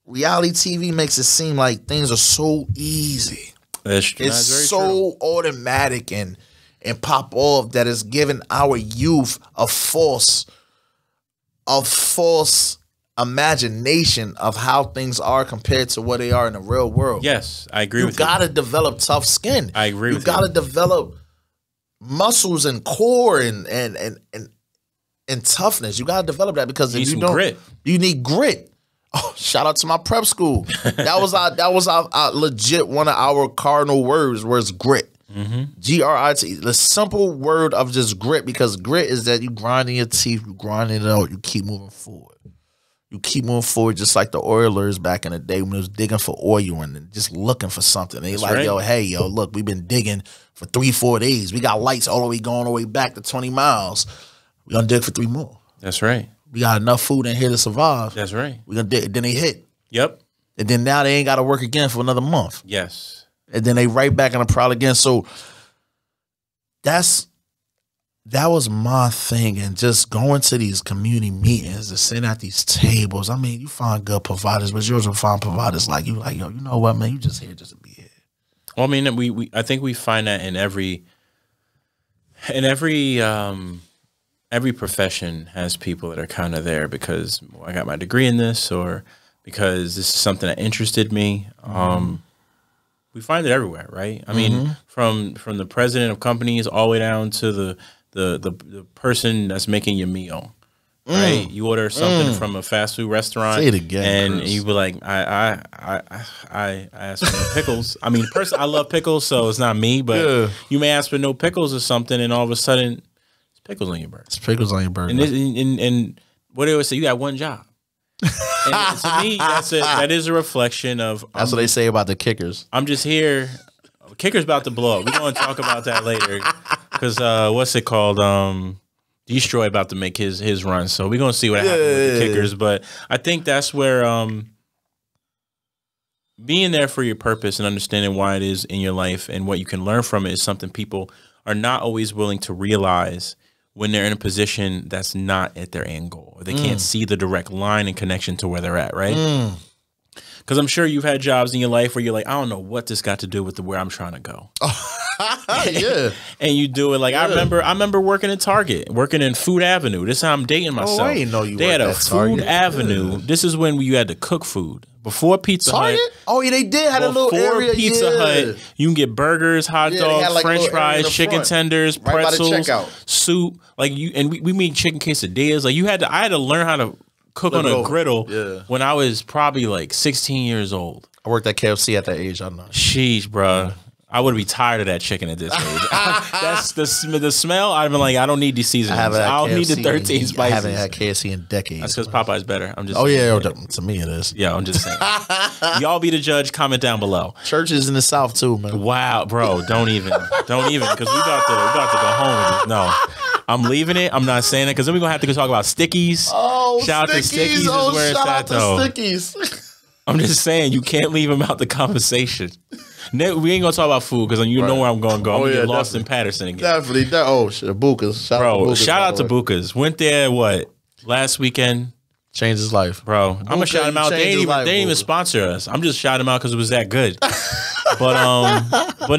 Speaker 2: reality TV makes it seem like things are so easy. It's so automatic and pop off that it's giving our youth a false imagination of how things are compared to what they are in the real world.
Speaker 1: Yes, I agree with you.
Speaker 2: You gotta develop tough skin.
Speaker 1: I agree with you.
Speaker 2: You gotta develop muscles and core and toughness. You gotta develop that because if you don't,
Speaker 1: grit.
Speaker 2: You need grit. Oh, shout out to my prep school. That was our legit one of our cardinal words was grit. Grit. The simple word of just grit, because grit is that you grinding your teeth, you grinding it out, you keep moving forward. You keep moving forward just like the Oilers back in the day when they was digging for oil and just looking for something. They like, yo, hey, yo, look, we've been digging for 3-4 days. We got lights all the way going all the way back to 20 miles. We're going to dig for 3 more.
Speaker 1: That's right.
Speaker 2: We got enough food in here to survive.
Speaker 1: That's right.
Speaker 2: We're going to dig. Then they hit.
Speaker 1: Yep.
Speaker 2: And then now they ain't got to work again for another month.
Speaker 1: Yes.
Speaker 2: And then they right back in the prowl again. So that was my thing, and just going to these community meetings and sitting at these tables. I mean, you find good providers, but you also find providers like you, like, yo, you know what, man, you just here just to be here.
Speaker 1: Well, I mean, I think we find that in every profession has people that are kind of there because I got my degree in this, or because this is something that interested me. We find it everywhere, right? I mean, from the president of companies all the way down to the person that's making your meal, right? You order something from a fast food restaurant,
Speaker 2: say it again,
Speaker 1: and
Speaker 2: Chris.
Speaker 1: you be like, I asked for no pickles. I mean, personally, I love pickles, so it's not me, but you may ask for no pickles or something, and all of a sudden, it's pickles on your burger.
Speaker 2: It's pickles on your burger.
Speaker 1: And what they always say, you got one job. And to me, that is a reflection of.
Speaker 2: That's what they say about the kickers.
Speaker 1: I'm just here. Kicker's about to blow up. We're going to talk about that later. Because what's it called? Destroy about to make his run. So we're going to see what happens with the Kickers. But I think that's where being there for your purpose and understanding why it is in your life and what you can learn from it is something people are not always willing to realize when they're in a position that's not at their end goal, or they can't see the direct line and connection to where they're at, right? Because I'm sure you've had jobs in your life where you're like, I don't know what this got to do with where I'm trying to go.
Speaker 2: Yeah.
Speaker 1: And you do it like, I remember working at Target, working in Food Avenue. This is how I'm dating myself.
Speaker 2: I didn't know you
Speaker 1: They had a Food Avenue. This is when you had to cook food. Before Pizza Hut.
Speaker 2: Oh, yeah, they did have a little area.
Speaker 1: Pizza Hut, you can get burgers, hot dogs,
Speaker 2: like
Speaker 1: French fries, chicken tenders, pretzels, soup. Like we made chicken quesadillas. Like I had to learn how to cook on a griddle when I was probably like 16 years old.
Speaker 2: I worked at KFC at that age. I know.
Speaker 1: Sheesh, bro. I would be tired of that chicken at this age. That's the smell. I've been like, I don't need these seasonings. I don't need the 13 spices.
Speaker 2: I haven't had KFC in decades.
Speaker 1: That's because Popeye's better. I'm just.
Speaker 2: Oh yeah, to me it is.
Speaker 1: Yeah, I'm just saying. Y'all be the judge. Comment down below.
Speaker 2: Churches in the South too, man.
Speaker 1: Wow, bro. Don't even, because we about to go home with this. No, I'm leaving it. I'm not saying it because then we're gonna have to go talk about Stickies.
Speaker 2: Oh,
Speaker 1: shout out to Stickies. Is where it's at though.
Speaker 2: Stickies.
Speaker 1: I'm just saying you can't leave them out the conversation. We ain't gonna talk about food because you know where I'm gonna go. I'm gonna get lost in Patterson again.
Speaker 2: Definitely. Oh shit, Bukas.
Speaker 1: Shout out to Bukas. Went there last weekend.
Speaker 2: Changed his life,
Speaker 1: bro. I'm gonna shout him out. They didn't even sponsor us. I'm just shouting him out because it was that good. But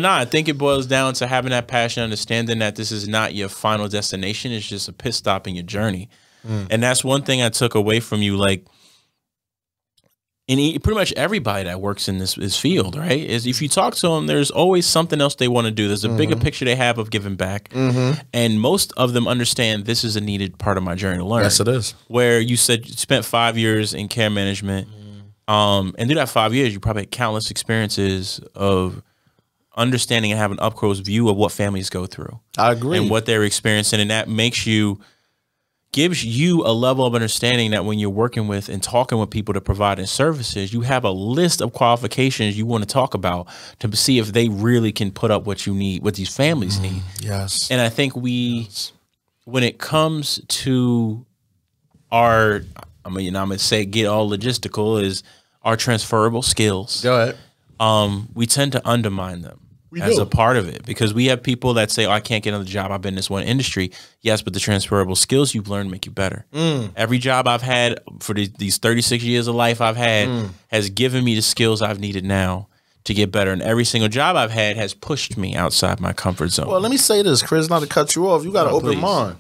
Speaker 1: I think it boils down to having that passion, understanding that this is not your final destination. It's just a pit stop in your journey. And that's one thing I took away from you, like. And pretty much everybody that works in this field, right, is if you talk to them, there's always something else they want to do. There's a bigger picture they have of giving back. And most of them understand this is a needed part of my journey to learn.
Speaker 2: Yes, it is.
Speaker 1: Where you said you spent 5 years in care management. And through that 5 years, you probably had countless experiences of understanding and having an up-close view of what families go through.
Speaker 2: I agree.
Speaker 1: And what they're experiencing. And that gives you a level of understanding that when you're working with and talking with people to provide services, you have a list of qualifications you want to talk about to see if they really can put up what you need, what these families need.
Speaker 2: Yes.
Speaker 1: And I think when it comes to I'm going to say get all logistical, is our transferable skills.
Speaker 2: Go ahead.
Speaker 1: We tend to undermine them. As a part of it, because we have people that say, oh, I can't get another job. I've been in this one industry. Yes, but the transferable skills you've learned make you better. Every job I've had for these 36 years of life I've had has given me the skills I've needed now to get better. And every single job I've had has pushed me outside my comfort zone.
Speaker 2: Well, let me say this, Chris, not to cut you off. You got an open mind.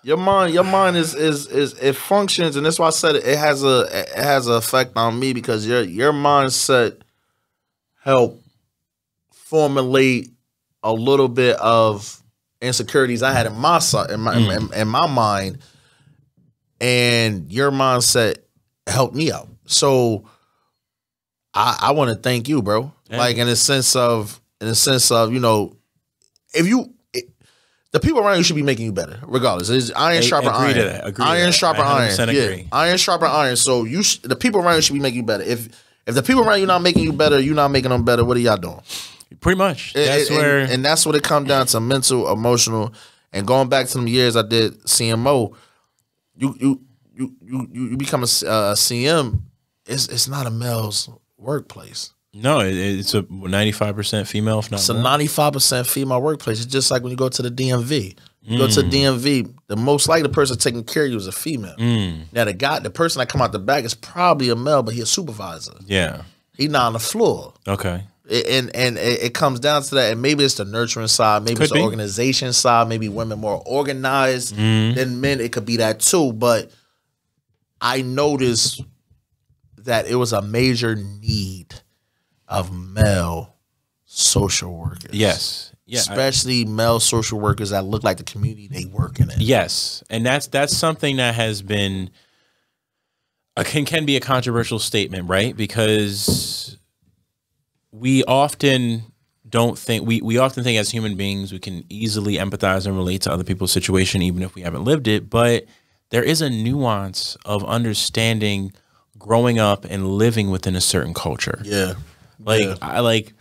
Speaker 2: Your mind is it functions, and that's why I said it has an effect on me, because your mindset help formulate a little bit of insecurities I had in my in my mind, and your mindset helped me out. So I want to thank you, bro. Yeah. Like in the sense of you know, the people around you should be making you better, regardless. It's iron sharper iron. Iron sharper iron. Yeah. Iron sharper iron. So the people around you should be making you better. If the people around you not making you better, you're not making them better. What are y'all doing?
Speaker 1: Pretty much.
Speaker 2: And that's what it comes down to: mental, emotional, and going back to them years I did CMO. You become a CM. It's not a male's workplace.
Speaker 1: No, it's a 95% female, if not
Speaker 2: it's
Speaker 1: more.
Speaker 2: A 95% female workplace. It's just like when you go to the DMV. You go to the DMV, the most likely person taking care of you is a female. Now the person that come out the back is probably a male, but he's a supervisor.
Speaker 1: Yeah,
Speaker 2: he's not on the floor.
Speaker 1: Okay,
Speaker 2: and it comes down to that. And maybe it's the nurturing side, maybe it's the organization side, maybe women more organized than men. It could be that too. But I noticed that it was a major need of male social workers.
Speaker 1: Yes. Yeah.
Speaker 2: Especially male social workers that look like the community they working in.
Speaker 1: Yes. And that's something that has been can be a controversial statement, right? Because we often don't think we often think as human beings we can easily empathize and relate to other people's situation even if we haven't lived it, but there is a nuance of understanding growing up and living within a certain culture.
Speaker 2: Yeah.
Speaker 1: Like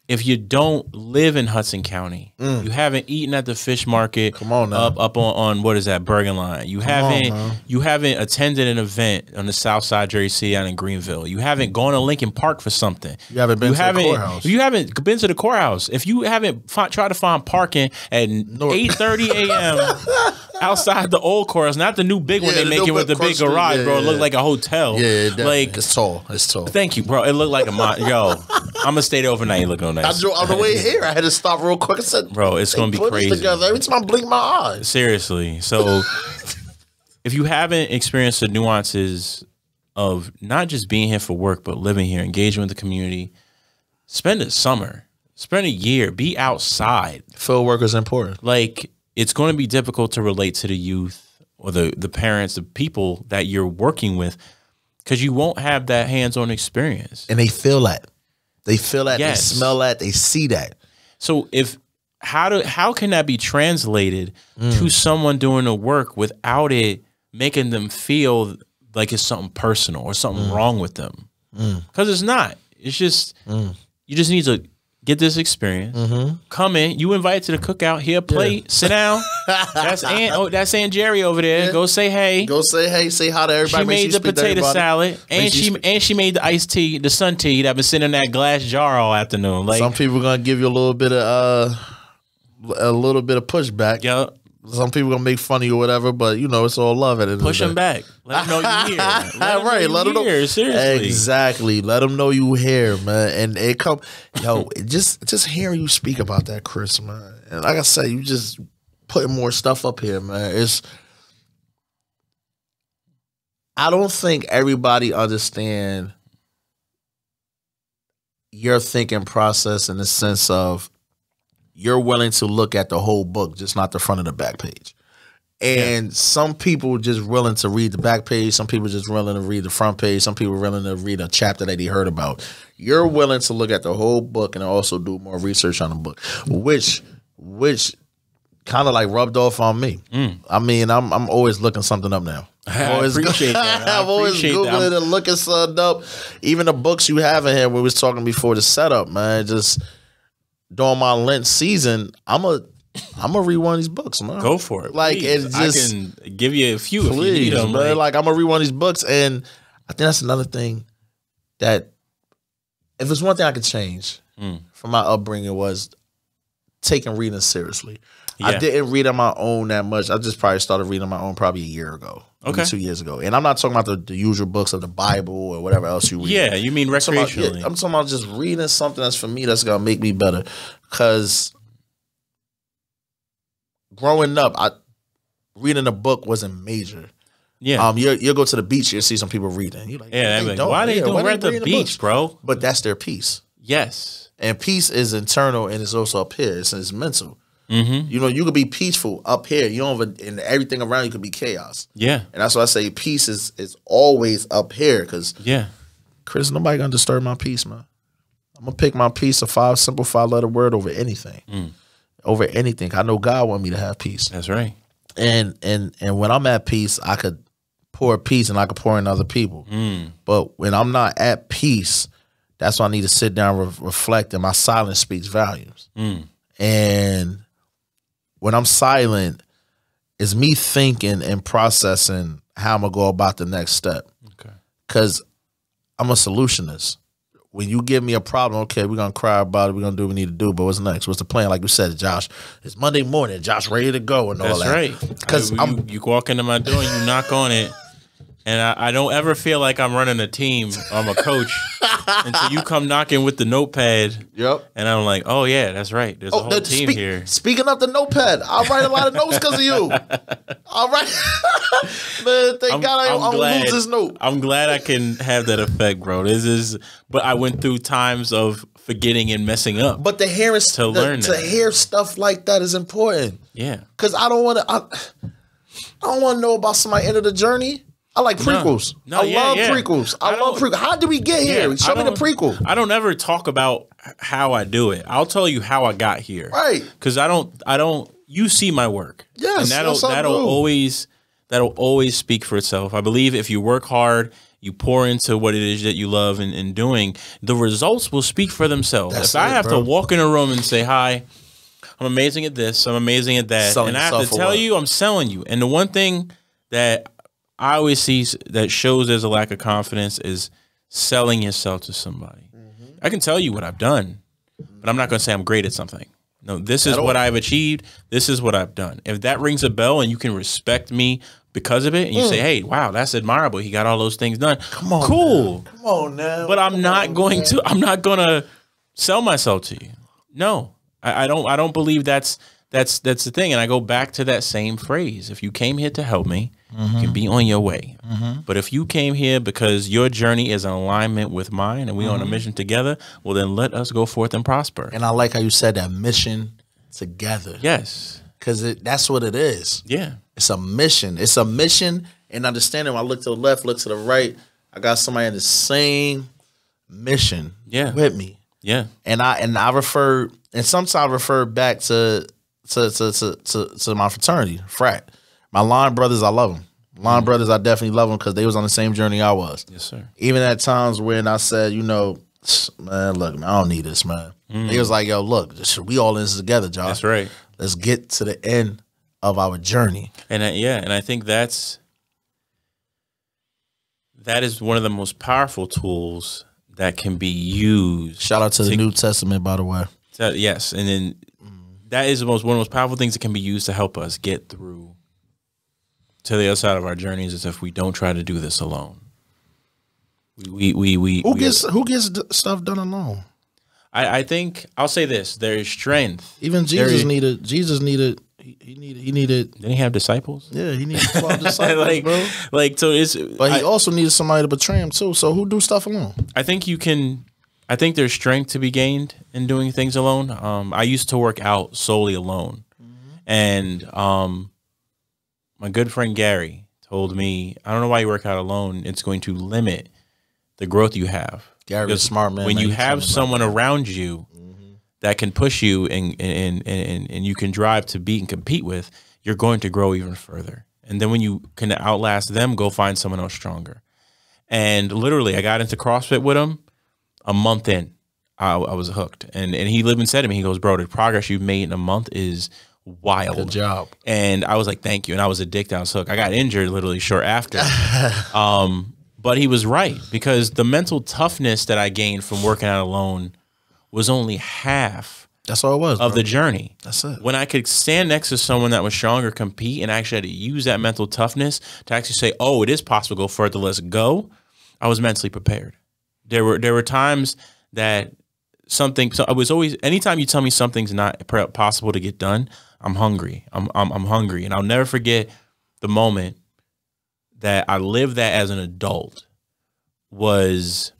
Speaker 1: if you don't live in Hudson County, you haven't eaten at the fish market.
Speaker 2: Come on now.
Speaker 1: up on what is that, Bergen Line? You haven't attended an event on the South Side Jersey City out in Greenville. You haven't gone to Lincoln Park for something.
Speaker 2: You haven't been to the courthouse.
Speaker 1: You haven't been to the courthouse. If you haven't tried to find parking at 8:30 a.m. outside the old courthouse, not the new big one they making with the big garage, bro. It looked like a hotel.
Speaker 2: Yeah,
Speaker 1: like
Speaker 2: it's tall. It's tall.
Speaker 1: Thank you, bro. It looked like yo. I'm gonna stay there overnight. Looking nice.
Speaker 2: I drove on the way here. I had to stop real quick. I said,
Speaker 1: bro, it's gonna be crazy.
Speaker 2: Together. Every time I blink my eyes.
Speaker 1: Seriously. So if you haven't experienced the nuances of not just being here for work, but living here, engaging with the community, spend a summer, spend a year, be outside.
Speaker 2: Field work is important.
Speaker 1: Like, it's going to be difficult to relate to the youth or the parents, the people that you're working with, because you won't have that hands-on experience.
Speaker 2: And they feel that. They feel that,
Speaker 1: yes.
Speaker 2: They smell that, they see that.
Speaker 1: So how can that be translated to someone doing the work without it making them feel like it's something personal or something wrong with them? Because it's not. It's just you just need to get this experience. Come in. You invite to the cookout. Here, plate. Sit down. That's Aunt Jerry over there. Yeah. Go say hey.
Speaker 2: Go say hey. Say hi to everybody.
Speaker 1: She made the potato salad, and she made the iced tea, the sun tea that been sitting in that glass jar all afternoon. Like,
Speaker 2: some people gonna give you a little bit of pushback.
Speaker 1: Yeah.
Speaker 2: Some people gonna make fun of you or whatever, but you know it's all love at it.
Speaker 1: Push them back. Let them know you here.
Speaker 2: Let them know.
Speaker 1: Seriously.
Speaker 2: Exactly. Let them know you here, man. And it come, just hearing you speak about that, Chris, man. And like I said, you just putting more stuff up here, man. I don't think everybody understand your thinking process in the sense of you're willing to look at the whole book, just not the front of the back page. And some people just willing to read the back page. Some people just willing to read the front page. Some people willing to read a chapter that they heard about. You're willing to look at the whole book and also do more research on the book, which kind of like rubbed off on me. I mean, I'm always looking something up now.
Speaker 1: I appreciate that.
Speaker 2: I'm always Googling and looking something up. Even the books you have in here, we was talking before the setup, man, just during my Lent season, I'm gonna read one of these books, man.
Speaker 1: Go for it.
Speaker 2: Like,
Speaker 1: it's just, I can give you a few if you need them,
Speaker 2: man. Like, I'm gonna read one of these books, and I think that's another thing that, if it's one thing I could change from my upbringing, was taking reading seriously. Yeah. I didn't read on my own that much. I just probably started reading on my own probably a year ago.
Speaker 1: Okay.
Speaker 2: 2 years ago. And I'm not talking about the usual books of the Bible or whatever else you read.
Speaker 1: Yeah, you mean recreationally.
Speaker 2: I'm talking about just reading something that's for me that's going to make me better. Because growing up, reading a book wasn't major.
Speaker 1: Yeah.
Speaker 2: You'll go to the beach, you'll see some people reading. You're like,
Speaker 1: Yeah, like, why they doing? We're at the beach, bro.
Speaker 2: But that's their peace.
Speaker 1: Yes.
Speaker 2: And peace is internal and it's also up here. It's mental.
Speaker 1: Mm-hmm.
Speaker 2: You know, you could be peaceful up here. You don't and everything around you could be chaos.
Speaker 1: Yeah.
Speaker 2: And that's why I say peace is always up here. Because Chris, nobody gonna disturb my peace, man. I'm gonna pick my peace, a simple 5-letter word over anything. Over anything. I know God want me to have peace.
Speaker 1: That's right.
Speaker 2: And when I'm at peace, I could pour peace and I could pour in other people. But when I'm not at peace, that's why I need to sit down, reflect, and my silence speaks volumes. And when I'm silent, it's me thinking and processing how I'm going to go about the next step. Okay. Because I'm a solutionist. When you give me a problem, okay, we're going to cry about it. We're going to do what we need to do. But what's next? What's the plan? Like you said, Josh, it's Monday morning. Josh ready to go and all that.
Speaker 1: That's right. Because you walk into my door and you knock on it. And I don't ever feel like I'm running a team. I'm a coach until you come knocking with the notepad. Yep. And I'm like, oh, yeah, that's right. There's a whole team here.
Speaker 2: Speaking of the notepad, I write a lot of notes because of you. All right. Man, thank God I don't lose this note.
Speaker 1: I'm glad I can have that effect, bro. But I went through times of forgetting and messing up.
Speaker 2: But to hear stuff like that is important.
Speaker 1: Yeah.
Speaker 2: Because I don't want to know about somebody end of the journey. I like prequels. I love prequels. I love prequels. How did we get here? Show me the prequel.
Speaker 1: I don't ever talk about how I do it. I'll tell you how I got here.
Speaker 2: Right.
Speaker 1: Because I don't. You see my work.
Speaker 2: Yes.
Speaker 1: And that'll always speak for itself. I believe if you work hard, you pour into what it is that you love and doing, the results will speak for themselves. If I have to walk in a room and say, hi, I'm amazing at this, I'm amazing at that, and I have to tell you, I'm selling you. And the one thing that I always see that shows there's a lack of confidence is selling yourself to somebody. I can tell you what I've done, but I'm not going to say I'm great at something. No, this is what I've achieved. This is what I've done. If that rings a bell and you can respect me because of it, and you say, hey, wow, that's admirable. He got all those things done.
Speaker 2: Come on,
Speaker 1: cool.
Speaker 2: Man. Come on now.
Speaker 1: But I'm not going to sell myself to you. No, I don't believe that's the thing. And I go back to that same phrase. If you came here to help me, you can be on your way. But if you came here because your journey is in alignment with mine and we're on a mission together, well, then let us go forth and prosper.
Speaker 2: And I like how you said that, mission together.
Speaker 1: Yes.
Speaker 2: Because that's what it is.
Speaker 1: Yeah.
Speaker 2: It's a mission. It's a mission and understanding. When I look to the left, look to the right, I got somebody in the same mission with me.
Speaker 1: Yeah.
Speaker 2: And I refer, and sometimes I refer back to my fraternity, frat. My line brothers, I love them. Line brothers, I definitely love them because they was on the same journey I was.
Speaker 1: Yes, sir.
Speaker 2: Even at times when I said, man, look, man, I don't need this, man. They was like, yo, look, we all in this together, Josh.
Speaker 1: That's right.
Speaker 2: Let's get to the end of our journey.
Speaker 1: And I think that is one of the most powerful tools that can be used.
Speaker 2: Shout out to the New Testament, by the way.
Speaker 1: Yes, and then that is one of the most powerful things that can be used to help us get through to the other side of our journeys. Is if we don't try to do this alone. Who
Speaker 2: gets stuff done alone?
Speaker 1: I think I'll say this: there is strength.
Speaker 2: Even Jesus needed. He needed.
Speaker 1: Didn't he have disciples?
Speaker 2: Yeah, he needed 12 disciples, bro.
Speaker 1: But
Speaker 2: he also needed somebody to betray him too. So who do stuff alone?
Speaker 1: I think there's strength to be gained in doing things alone. I used to work out solely alone, and my good friend Gary told me, I don't know why you work out alone. It's going to limit the growth you have.
Speaker 2: Gary's a smart man.
Speaker 1: When you have someone around you that can push you and you can drive to beat and compete with, you're going to grow even further. And then when you can outlast them, go find someone else stronger. And literally, I got into CrossFit with him a month in. I was hooked. And he lived and said to me, he goes, bro, the progress you've made in a month is wild.
Speaker 2: Good job.
Speaker 1: And I was like, thank you. And I was addicted. I was hooked. I got injured literally short after. But he was right, because the mental toughness that I gained from working out alone was only half.
Speaker 2: That's all it was
Speaker 1: of the journey.
Speaker 2: That's it.
Speaker 1: When I could stand next to someone that was stronger, compete, and actually had to use that mental toughness to actually say, oh, it is possible to go further, let's go, I was mentally prepared. There were times that I was always, anytime you tell me something's not possible to get done, I'm hungry. I'm hungry. And I'll never forget the moment that I lived that as an adult was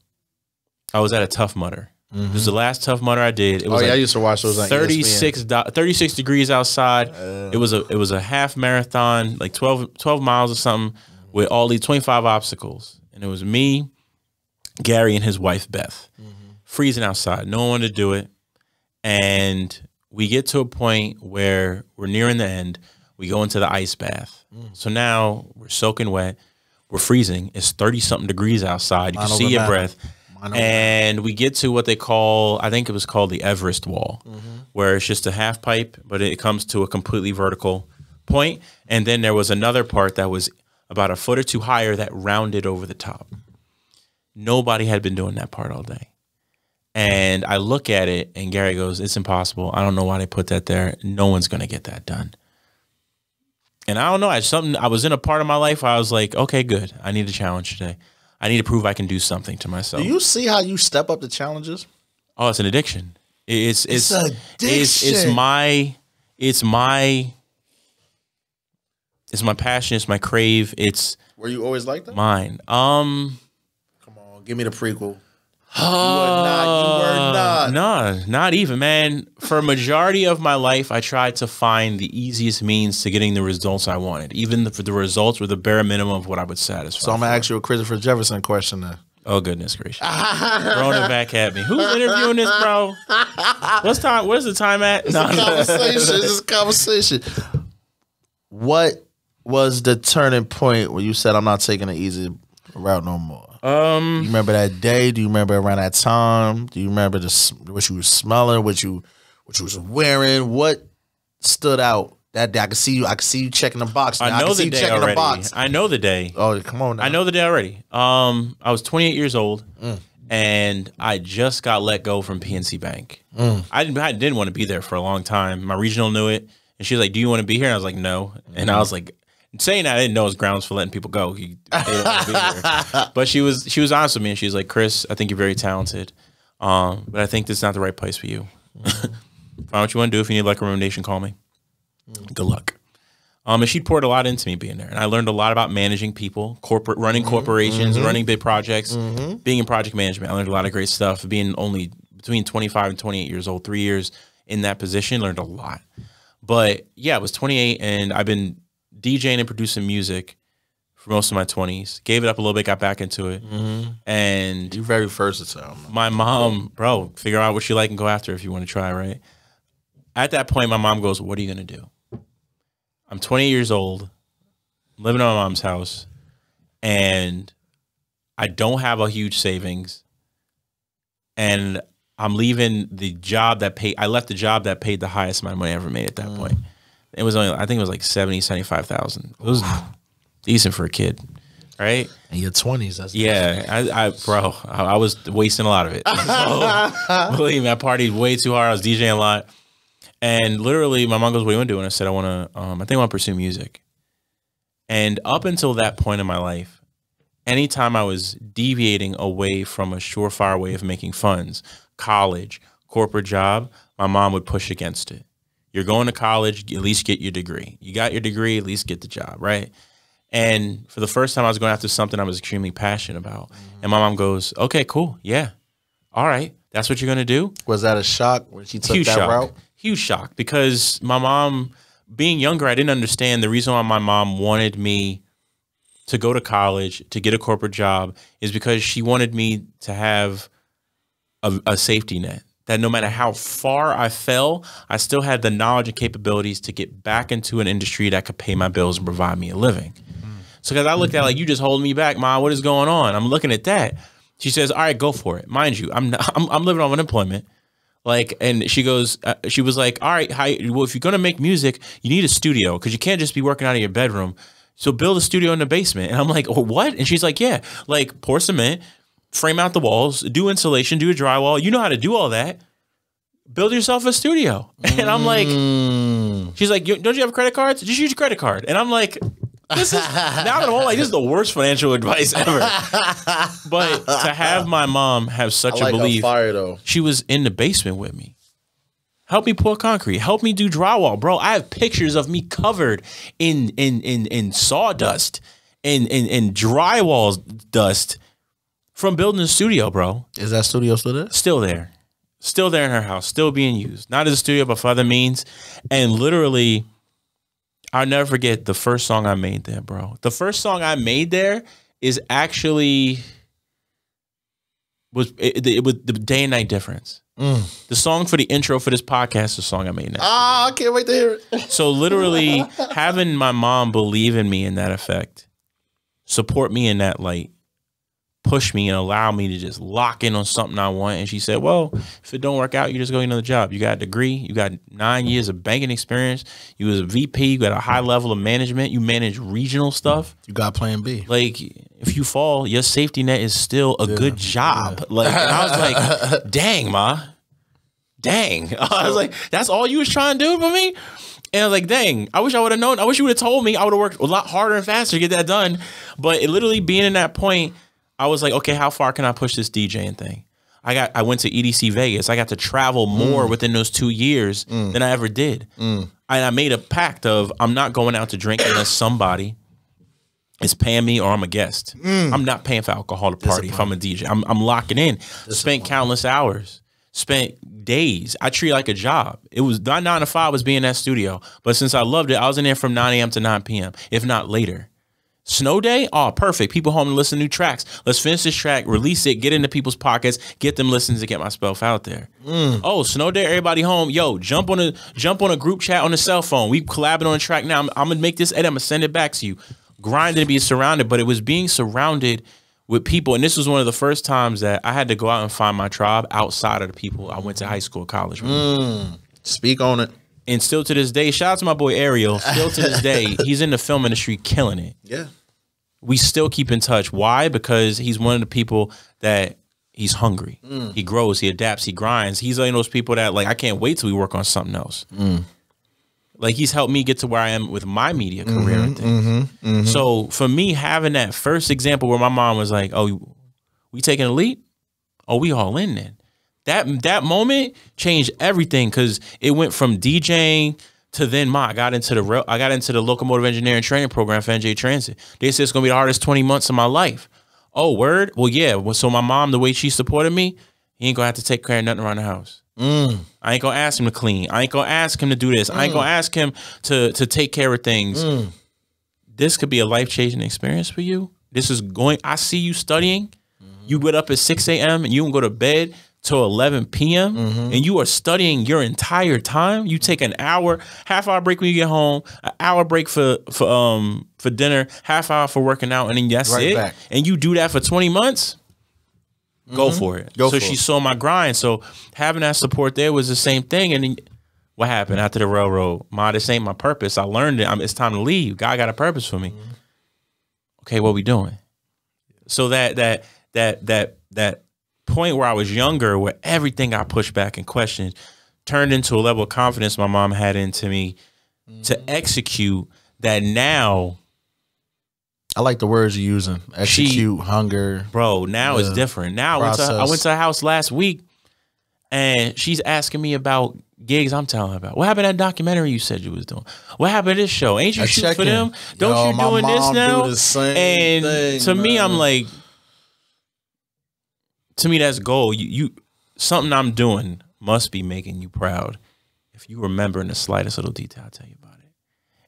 Speaker 1: I was at a Tough Mudder. It was the last Tough Mudder I did. It was
Speaker 2: I used to watch those on
Speaker 1: 36 degrees outside. It was a half marathon, like 12 miles or something, with all these 25 obstacles. And it was me, Gary, and his wife, Beth. Freezing outside. No one wanted to do it. And we get to a point where we're nearing the end. We go into the ice bath. So now we're soaking wet. We're freezing. It's 30-something degrees outside. You can see your breath. And we get to what they call, I think it was called the Everest wall, where it's just a half pipe, but it comes to a completely vertical point. And then there was another part that was about a foot or two higher that rounded over the top. Nobody had been doing that part all day. And I look at it, and Gary goes, it's impossible. I don't know why they put that there. No one's going to get that done. And I don't know. I was in a part of my life where I was like, okay, good. I need a challenge today. I need to prove I can do something to myself.
Speaker 2: Do you see how you step up the challenges?
Speaker 1: Oh, it's an addiction. It's
Speaker 2: addiction.
Speaker 1: It's my passion. It's my crave. It's
Speaker 2: Were you always like that?
Speaker 1: mine.
Speaker 2: Come on, give me the prequel. You were not.
Speaker 1: No, not even, man. For a majority of my life, I tried to find the easiest means to getting the results I wanted. Even if the results were the bare minimum of what I would satisfy.
Speaker 2: So I'm going to ask you a Christopher Jefferson question then.
Speaker 1: Oh, goodness gracious. Throwing it back at me. Who's interviewing this, bro? What's the time at?
Speaker 2: It's a conversation. What was the turning point where you said, I'm not taking the easy route no more? Do you remember that day? Do you remember around that time? Do you remember what you were smelling, what you was wearing? What stood out that day? I could see you checking the box.
Speaker 1: I know the day already. I know the day.
Speaker 2: Oh, come on now.
Speaker 1: I know the day already. I was 28 years old, and I just got let go from PNC Bank. I didn't want to be there for a long time. My regional knew it, and she was like, "Do you want to be here?" And I was like, "No." And I was like, saying that, I didn't know it was grounds for letting people go. They don't want to be here. But she was honest with me, and she was like, "Chris, I think you're very talented, but I think this is not the right place for you. Find what you want to do. If you need like a recommendation, call me. Good luck." And she poured a lot into me being there, and I learned a lot about managing people, running corporations, running big projects, being in project management. I learned a lot of great stuff. Being only between 25 and 28 years old, 3 years in that position, learned a lot. But yeah, I was 28, and I've been DJing and producing music for most of my 20s. Gave it up a little bit, got back into it. And
Speaker 2: you're very versatile, man.
Speaker 1: My mom, bro, figure out what you like and go after if you want to try, right? At that point, my mom goes, "What are you going to do?" I'm 28 years old, living in my mom's house, and I don't have a huge savings. And I'm leaving the job that paid, I left the job that paid the highest amount of money I ever made at that point. It was only, I think it was like 70, 75,000. It was decent for a kid, right?
Speaker 2: In your 20s, that's
Speaker 1: bro, I was wasting a lot of it. So, believe me, I partied way too hard. I was DJing a lot. And literally, my mom goes, "What do you want to do?" And I said, I think I want to pursue music. And up until that point in my life, anytime I was deviating away from a surefire way of making funds, college, corporate job, my mom would push against it. You're going to college, at least get your degree. You got your degree, at least get the job, right? And for the first time, I was going after something I was extremely passionate about. And my mom goes, "Okay, cool. Yeah. All right. That's what you're going to do?"
Speaker 2: Was that a shock when she took that route?
Speaker 1: Huge shock, because my mom, being younger, I didn't understand the reason why my mom wanted me to go to college, to get a corporate job, is because she wanted me to have a safety net. That no matter how far I fell, I still had the knowledge and capabilities to get back into an industry that could pay my bills and provide me a living. So because I looked at it like, "You just holding me back, Ma, what is going on?" I'm looking at that. She says, "All right, go for it." Mind you, I'm living off unemployment. And she goes, she was like, "All right, well, if you're going to make music, you need a studio, because you can't just be working out of your bedroom. So build a studio in the basement." And I'm like, "Oh, what?" And she's like, "Yeah, like pour cement, frame out the walls, do insulation, do a drywall. You know how to do all that. Build yourself a studio." And I'm like, she's like, "Don't you have credit cards? Just use your credit card." And I'm like, this is, now that I'm like, this is the worst financial advice ever. But to have my mom have such a belief,
Speaker 2: fire, though.
Speaker 1: She was in the basement with me. Help me pour concrete. Help me do drywall, bro. I have pictures of me covered in sawdust and drywall dust from building a studio, bro.
Speaker 2: Is that studio still there?
Speaker 1: Still there. Still there in her house. Still being used. Not as a studio, but for other means. And literally, I'll never forget the first song I made there, bro. The first song I made there is actually it was the Day and Night Difference. The song for the intro for this podcast is the song I made now.
Speaker 2: I can't wait to hear it.
Speaker 1: So literally having my mom believe in me in that effect, support me in that light, push me and allow me to just lock in on something I want. And she said, well, if it don't work out, you just go get another job. You got a degree. You got 9 years of banking experience. You was a VP. You got a high level of management. You manage regional stuff.
Speaker 2: You got plan B.
Speaker 1: Like, if you fall, your safety net is still a good job. Like, and I was like, dang, ma. Dang. I was like, that's all you was trying to do for me? And I was like, dang, I wish I would have known. I wish you would have told me. I would have worked a lot harder and faster to get that done. But it literally being in that point, I was like, okay, how far can I push this DJing thing? I went to EDC Vegas. I got to travel more within those 2 years than I ever did. And I made a pact of I'm not going out to drink unless somebody is paying me or I'm a guest. I'm not paying for alcohol to party if I'm a DJ. I'm locking in. Spent countless hours. Spent days. I treat it like a job. It was not 9 to 5 was being in that studio. But since I loved it, I was in there from 9 a.m. to 9 p.m., if not later. Snow day? Oh, perfect. People home to listen to new tracks. Let's finish this track, release it, get into people's pockets, get them listening to get my stuff out there. Oh, snow day, everybody home. Yo, jump on a group chat on the cell phone. We collabing on a track now. I'm gonna make this edit. I'm gonna send it back to you. Grinding to be surrounded, but it was being surrounded with people. And this was one of the first times that I had to go out and find my tribe outside of the people I went to high school, college with.
Speaker 2: Speak on it.
Speaker 1: And still to this day, shout out to my boy Ariel. Still to this day, he's in the film industry killing it.
Speaker 2: Yeah.
Speaker 1: We still keep in touch. Why? Because he's one of the people that he's hungry. He grows, he adapts, he grinds. He's one of those people that, like, I can't wait till we work on something else. Like, he's helped me get to where I am with my media career and things. So for me, having that first example where my mom was like, oh, we taking a leap? Oh, we all in then. That moment changed everything because it went from DJing to then I got into the locomotive engineering training program for NJ Transit. They said it's gonna be the hardest 20 months of my life. Oh, word? Well, yeah. So my mom, the way she supported me, he ain't gonna have to take care of nothing around the house. I ain't gonna ask him to clean. I ain't gonna ask him to do this. I ain't gonna ask him to take care of things. This could be a life-changing experience for you. I see you studying. You get up at 6 a.m. and you can go to bed till 11 p.m. And you are studying your entire time. You take an hour, half-hour break when you get home, an hour break for dinner, half hour for working out, and then that's right it. Back. And you do that for 20 months. Go for it. She saw my grind. So having that support there was the same thing. And then what happened after the railroad? This ain't my purpose. I learned it. It's time to leave. God got a purpose for me. Okay, what we doing? So that point where I was younger, where everything got pushed back and questioned, turned into a level of confidence my mom had into me to execute that. Now
Speaker 2: I like the words you're using. Execute, hunger.
Speaker 1: Bro, now it's different. Now I went to her house last week and she's asking me about gigs I'm telling her about. What happened to that documentary you said you was doing? What happened to this show? Ain't you shooting for them? Don't you doing this now?
Speaker 2: Do the same
Speaker 1: and
Speaker 2: thing,
Speaker 1: to me, I'm like, to me, that's gold. You something I'm doing must be making you proud. If you remember in the slightest little detail, I'll tell you about it.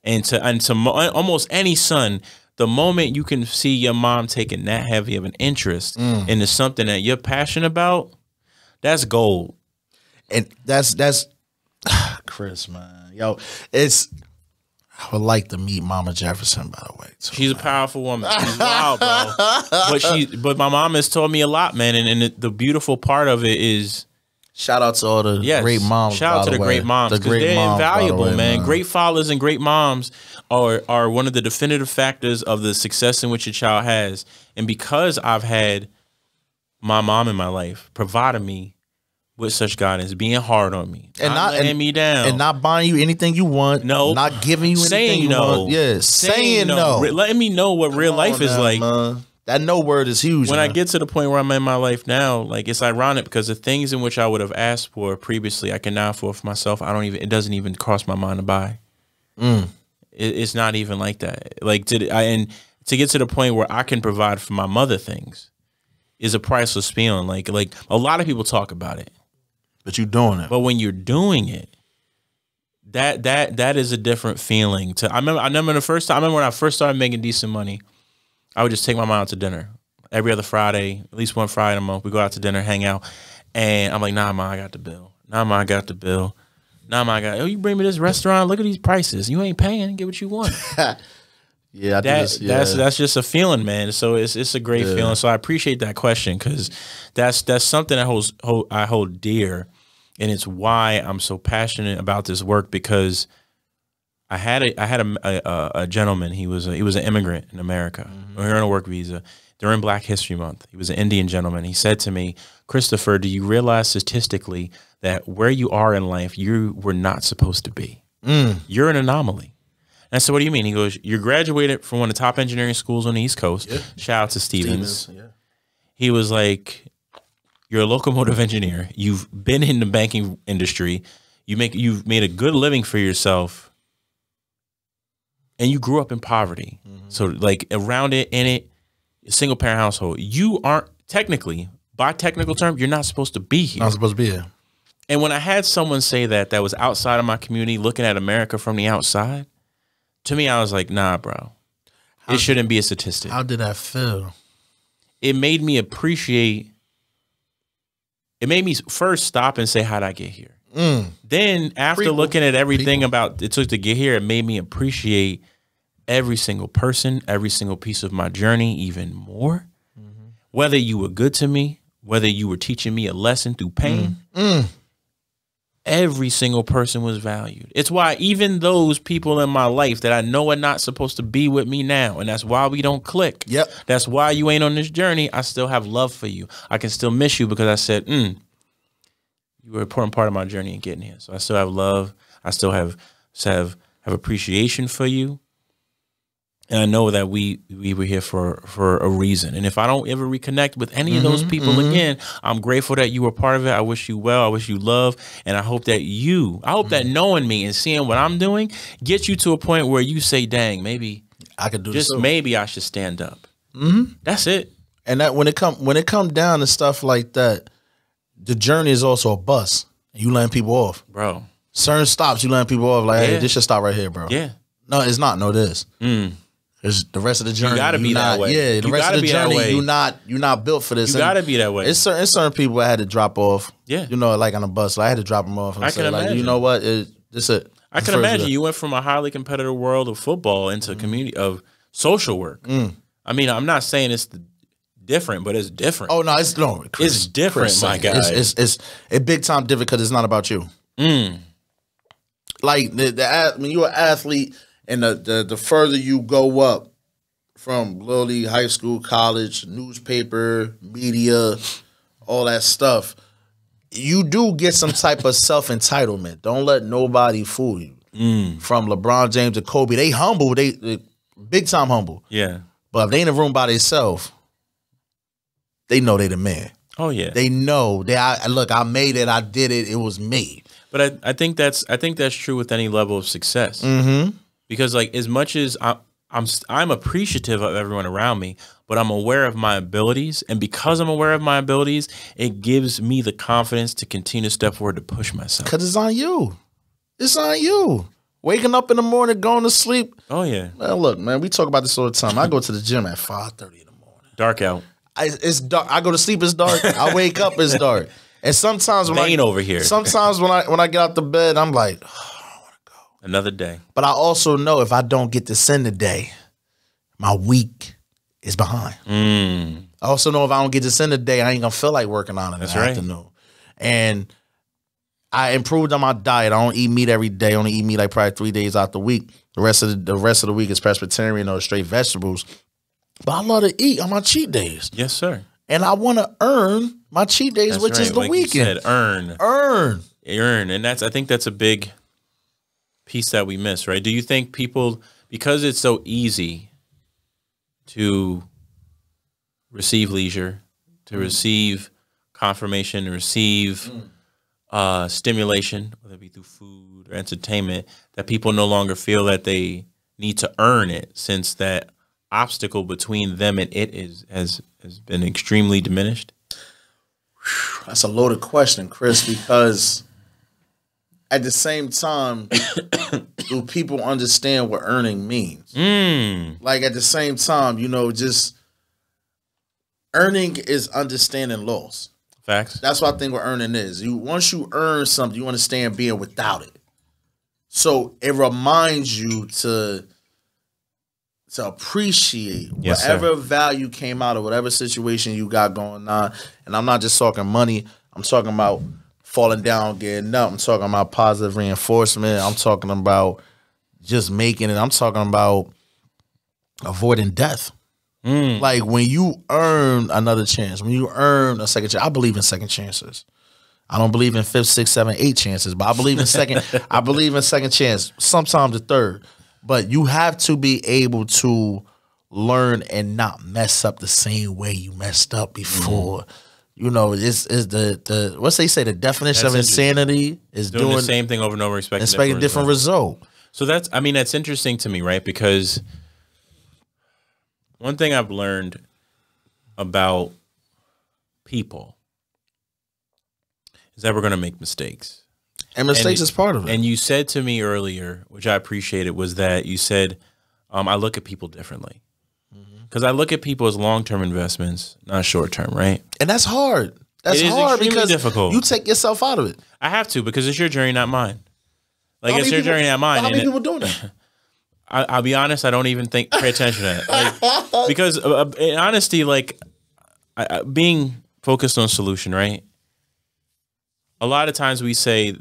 Speaker 1: And to almost any son, the moment you can see your mom taking that heavy of an interest into something that you're passionate about, that's gold.
Speaker 2: And that's Chris, man. Yo, I would like to meet Mama Jefferson, by the way. Too,
Speaker 1: she's a powerful woman. She's wild, bro. But my mom has taught me a lot, man. And the beautiful part of it is,
Speaker 2: shout out to all the great moms.
Speaker 1: Shout out to the great moms because they're invaluable, man. Great fathers and great moms are one of the definitive factors of the success in which a child has. And because I've had my mom in my life providing me with such guidance, being hard on me, and not letting me down,
Speaker 2: and not buying you anything you want, not giving you anything you want, saying no,
Speaker 1: letting me know what real life is like.
Speaker 2: Man. That no word is huge.
Speaker 1: When I get to the point where I'm in my life now, like it's ironic because the things in which I would have asked for previously, I can now afford for myself. It doesn't even cross my mind to buy. It's not even like that. Like to get to the point where I can provide for my mother things is a priceless feeling. Like a lot of people talk about it,
Speaker 2: but you're doing it.
Speaker 1: But when you're doing it, that is a different feeling. I remember when I first started making decent money. I would just take my mom out to dinner every other Friday, at least one Friday a month. We go out to dinner, hang out, and I'm like, nah, ma, I got the bill. Nah, ma, I got the bill. Nah, ma, oh, you bring me this restaurant. Look at these prices. You ain't paying. Get what you want.
Speaker 2: Yeah,
Speaker 1: that's just a feeling, man. So it's a great feeling. So I appreciate that question because that's something that I hold dear, and it's why I'm so passionate about this work because I had a gentleman. He was an immigrant in America. Here on a work visa during Black History Month. He was an Indian gentleman. He said to me, Christopher, do you realize statistically that where you are in life, you were not supposed to be? You're an anomaly. And I said, what do you mean? He goes, you graduated from one of the top engineering schools on the East Coast. Yeah. Shout out to Stevens. Yeah. He was like, you're a locomotive engineer. You've been in the banking industry. You've made a good living for yourself. And you grew up in poverty. So like around it, in it, single parent household, you aren't technically, by technical term, you're not supposed to be here.
Speaker 2: Not supposed to be here.
Speaker 1: And when I had someone say that was outside of my community, looking at America from the outside, to me, I was like, nah, bro, it shouldn't be a statistic.
Speaker 2: How did that feel?
Speaker 1: It made me first stop and say, how'd I get here? Then after looking at everything about it took to get here, it made me appreciate every single person, every single piece of my journey even more. Whether you were good to me, whether you were teaching me a lesson through pain, every single person was valued. It's why even those people in my life that I know are not supposed to be with me now, and that's why we don't click.
Speaker 2: Yep.
Speaker 1: That's why you ain't on this journey. I still have love for you. I can still miss you because I said, you were an important part of my journey in getting here. So I still have love. I still have appreciation for you. And I know that we were here for a reason. And if I don't ever reconnect with any of those people again, I'm grateful that you were part of it. I wish you well. I wish you love. And I hope that that knowing me and seeing what I'm doing gets you to a point where you say, dang, maybe
Speaker 2: I could do this.
Speaker 1: Just maybe I should stand up. That's it.
Speaker 2: And that when it come down to stuff like that, the journey is also a bus. You letting people off.
Speaker 1: Bro.
Speaker 2: Certain stops, you letting people off like, hey, this should stop right here, bro.
Speaker 1: Yeah.
Speaker 2: No, it's not. No, this. There's the rest of the journey.
Speaker 1: You gotta be that way.
Speaker 2: Yeah, the rest of the journey, you're not built for this.
Speaker 1: You gotta be that way.
Speaker 2: It's certain people I had to drop off.
Speaker 1: Yeah.
Speaker 2: You know, like on a bus. Like I had to drop them off. And
Speaker 1: I can imagine.
Speaker 2: Like, you know what?
Speaker 1: I can imagine you went from a highly competitive world of football into a community of social work. I mean, I'm not saying it's different, but it's different.
Speaker 2: Oh no, it's different,
Speaker 1: Chris, my guy.
Speaker 2: It's big time different because it's not about you. Like when you're an athlete, and the further you go up from little league, high school, college, newspaper, media, all that stuff, you do get some type of self-entitlement. Don't let nobody fool you. From LeBron James to Kobe, they humble, they big time humble.
Speaker 1: Yeah.
Speaker 2: But if they in a room by themselves, they know they the man.
Speaker 1: Oh yeah.
Speaker 2: They know look, I made it, I did it, it was me.
Speaker 1: But I think that's true with any level of success. Because like as much as I'm appreciative of everyone around me, but I'm aware of my abilities, and because I'm aware of my abilities, it gives me the confidence to continue to step forward to push myself.
Speaker 2: Because it's on you. It's on you. Waking up in the morning, going to sleep.
Speaker 1: Oh yeah.
Speaker 2: Man, look, man, we talk about this all the time. I go to the gym at 5:30 in the morning.
Speaker 1: Dark out.
Speaker 2: It's dark. I go to sleep, it's dark. I wake up, it's dark. And sometimes when
Speaker 1: over here.
Speaker 2: Sometimes when I get out the bed, I'm like,
Speaker 1: another day.
Speaker 2: But I also know if I don't get this in today, my week is behind. I also know if I don't get this in today, I ain't gonna feel like working on it in the afternoon. And I improved on my diet. I don't eat meat every day. I only eat meat like probably 3 days out the week. The rest of the week is Presbyterian or straight vegetables. But I love to eat on my cheat days.
Speaker 1: Yes, sir.
Speaker 2: And I want to earn my cheat days, which is the weekend.
Speaker 1: You said, earn. And I think that's a big piece that we miss, right? Do you think people, because it's so easy to receive leisure, to receive confirmation, to receive stimulation, whether it be through food or entertainment, that people no longer feel that they need to earn it, since that obstacle between them and it has been extremely diminished?
Speaker 2: That's a loaded question, Chris, because at the same time, do people understand what earning means? Like, at the same time, just earning is understanding loss.
Speaker 1: Facts.
Speaker 2: That's what I think what earning is. Once you earn something, you understand being without it. So it reminds you to appreciate whatever value came out of whatever situation you got going on. And I'm not just talking money. I'm talking about falling down, getting up. I'm talking about positive reinforcement. I'm talking about just making it. I'm talking about avoiding death. Like, when you earn another chance, when you earn a second chance, I believe in second chances. I don't believe in 5th, 6th, 7th, 8th chances, but I believe in second. I believe in second chance, sometimes a third. But you have to be able to learn and not mess up the same way you messed up before. It's the what's they say, the definition of insanity is doing
Speaker 1: the same thing over and over,
Speaker 2: expecting a different result.
Speaker 1: So that's interesting to me, right? Because one thing I've learned about people is that we're going to make mistakes.
Speaker 2: And mistakes is part of it.
Speaker 1: And you said to me earlier, which I appreciated, was that you said, I look at people differently. Because I look at people as long-term investments, not short-term, right?
Speaker 2: And that's hard. That's hard because difficult. You take yourself out of it.
Speaker 1: I have to, because it's your journey, not mine. Like, it's your journey, not mine.
Speaker 2: How many people doing that?
Speaker 1: I'll be honest, I don't even pay attention to that. Like, because in honesty, like, being focused on solution, right? A lot of times we say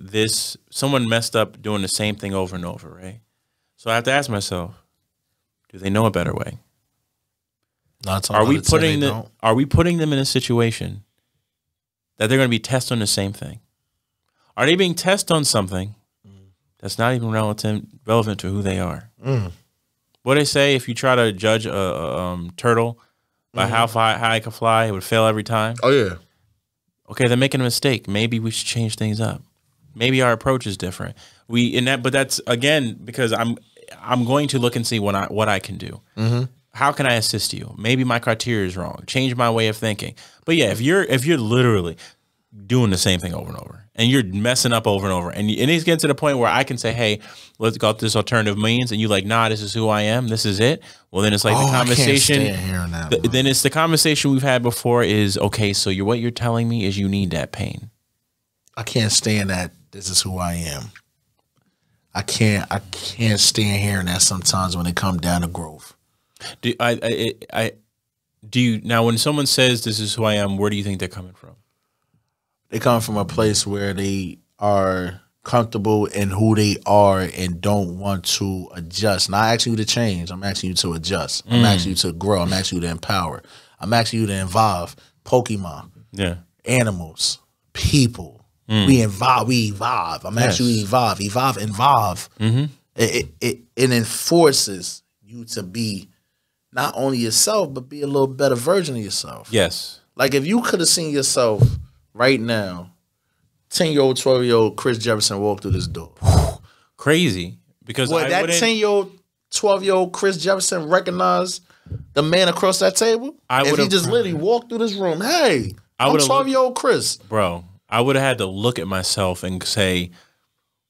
Speaker 1: someone messed up doing the same thing over and over, right? So I have to ask myself, do they know a better way? Are we putting them in a situation that they're going to be tested on the same thing? Are they being tested on something that's not even relevant to who they are? What they say, if you try to judge a turtle by how high it can fly, it would fail every time.
Speaker 2: Oh, yeah.
Speaker 1: Okay, they're making a mistake. Maybe we should change things up. Maybe our approach is different. But that's, again, because I'm going to look and see what I can do. How can I assist you? Maybe my criteria is wrong. Change my way of thinking. But yeah, if you're literally doing the same thing over and over, and you're messing up over and over, and it's getting to the point where I can say, hey, let's go out this alternative means, and you like, nah, this is who I am, this is it. Well, then it's like the conversation.
Speaker 2: I can't stand hearing that,
Speaker 1: then it's the conversation we've had before is, okay, so what you're telling me is you need that pain.
Speaker 2: I can't stand that. This is who I am. I can't stand hearing that sometimes when it comes down to growth.
Speaker 1: Do you now, when someone says this is who I am, where do you think they're coming from?
Speaker 2: They come from a place where they are comfortable in who they are and don't want to adjust. Not asking you to change. I'm asking you to adjust. I'm asking you to grow. I'm asking you to empower. I'm asking you to involve Pokemon, animals, people. We evolve. I'm asking you to evolve. It enforces you to be not only yourself, but be a little better version of yourself.
Speaker 1: Yes.
Speaker 2: Like, if you could have seen yourself right now, 10-year-old, 12-year-old Chris Jefferson walk through this door.
Speaker 1: Crazy. Because
Speaker 2: that 10-year-old, 12-year-old Chris Jefferson recognize the man across that table? If he just literally walked through this room, hey, I'm 12-year-old Chris.
Speaker 1: Bro, I would have had to look at myself and say,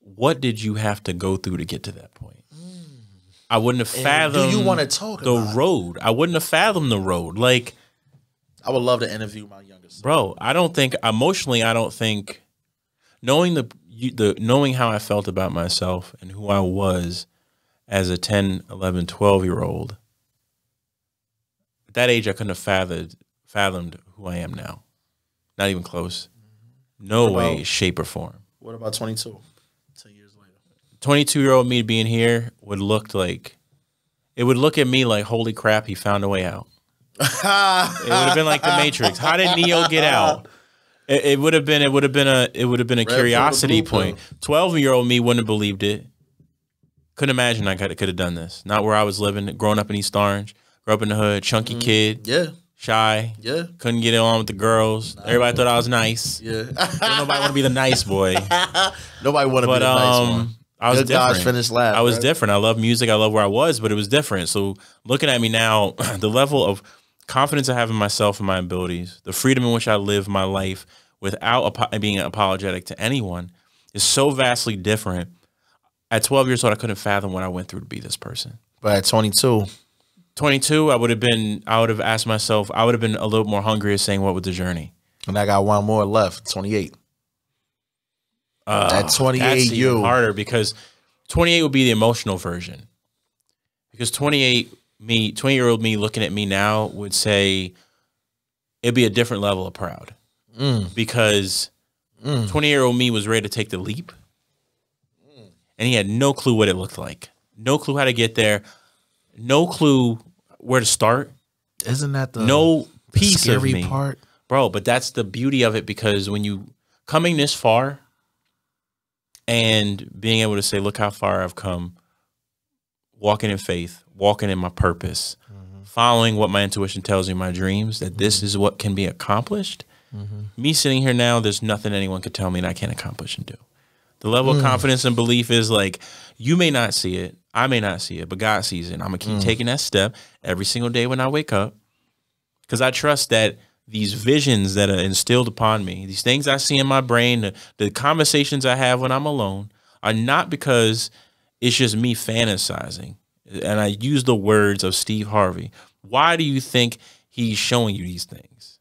Speaker 1: what did you have to go through to get to that point? I wouldn't have fathomed
Speaker 2: do you want to talk
Speaker 1: the road. I wouldn't have fathomed the road. Like,
Speaker 2: I would love to interview my youngest son.
Speaker 1: Bro, I don't think knowing knowing how I felt about myself and who I was as a 10, 11, 12-year-old, at that age I couldn't have fathomed who I am now. Not even close. No way, shape, or form.
Speaker 2: What about 22? 10 years later.
Speaker 1: 22-year-old me being here would look at me like, holy crap, he found a way out. It would have been like the Matrix. How did Neo get out? It would have been a curiosity point. 12-year-old me wouldn't have believed it. Couldn't imagine I could have done this. Not where I was living, growing up in East Orange, grew up in the hood, chunky kid.
Speaker 2: Yeah.
Speaker 1: shy.
Speaker 2: Yeah.
Speaker 1: Couldn't get on with the girls. Everybody thought I was nice.
Speaker 2: Yeah.
Speaker 1: Don't nobody want to be the nice boy.
Speaker 2: Nobody want to be the nice one.
Speaker 1: I was
Speaker 2: Good
Speaker 1: different.
Speaker 2: gosh, finished last.
Speaker 1: I was different. I love music. I love where I was, but it was different. So looking at me now, the level of confidence I have in myself and my abilities, the freedom in which I live my life without being apologetic to anyone is so vastly different. At 12 years old, I couldn't fathom what I went through to be this person.
Speaker 2: But at 22,
Speaker 1: I would have asked myself, I would have been a little more hungry saying, what was the journey?
Speaker 2: and I got one more left, 28. At 28,
Speaker 1: that's even harder because 28 would be the emotional version. Because 20-year-old me looking at me now would say it'd be a different level of proud. Because 20-year-old me was ready to take the leap. And he had no clue what it looked like. No clue how to get there. No clue where to start.
Speaker 2: Isn't that the
Speaker 1: no piece
Speaker 2: scary
Speaker 1: of me
Speaker 2: part?
Speaker 1: Bro, but that's the beauty of it, because when you coming this far and being able to say, look how far I've come, walking in faith, walking in my purpose, following what my intuition tells me, my dreams, that this is what can be accomplished. Me sitting here now, there's nothing anyone could tell me that I can't accomplish and do. The level of confidence and belief is like, you may not see it, I may not see it, but God sees it. And I'm going to keep taking that step every single day when I wake up, because I trust that these visions that are instilled upon me, these things I see in my brain, the conversations I have when I'm alone, are not because it's just me fantasizing. And I use the words of Steve Harvey. Why do you think he's showing you these things?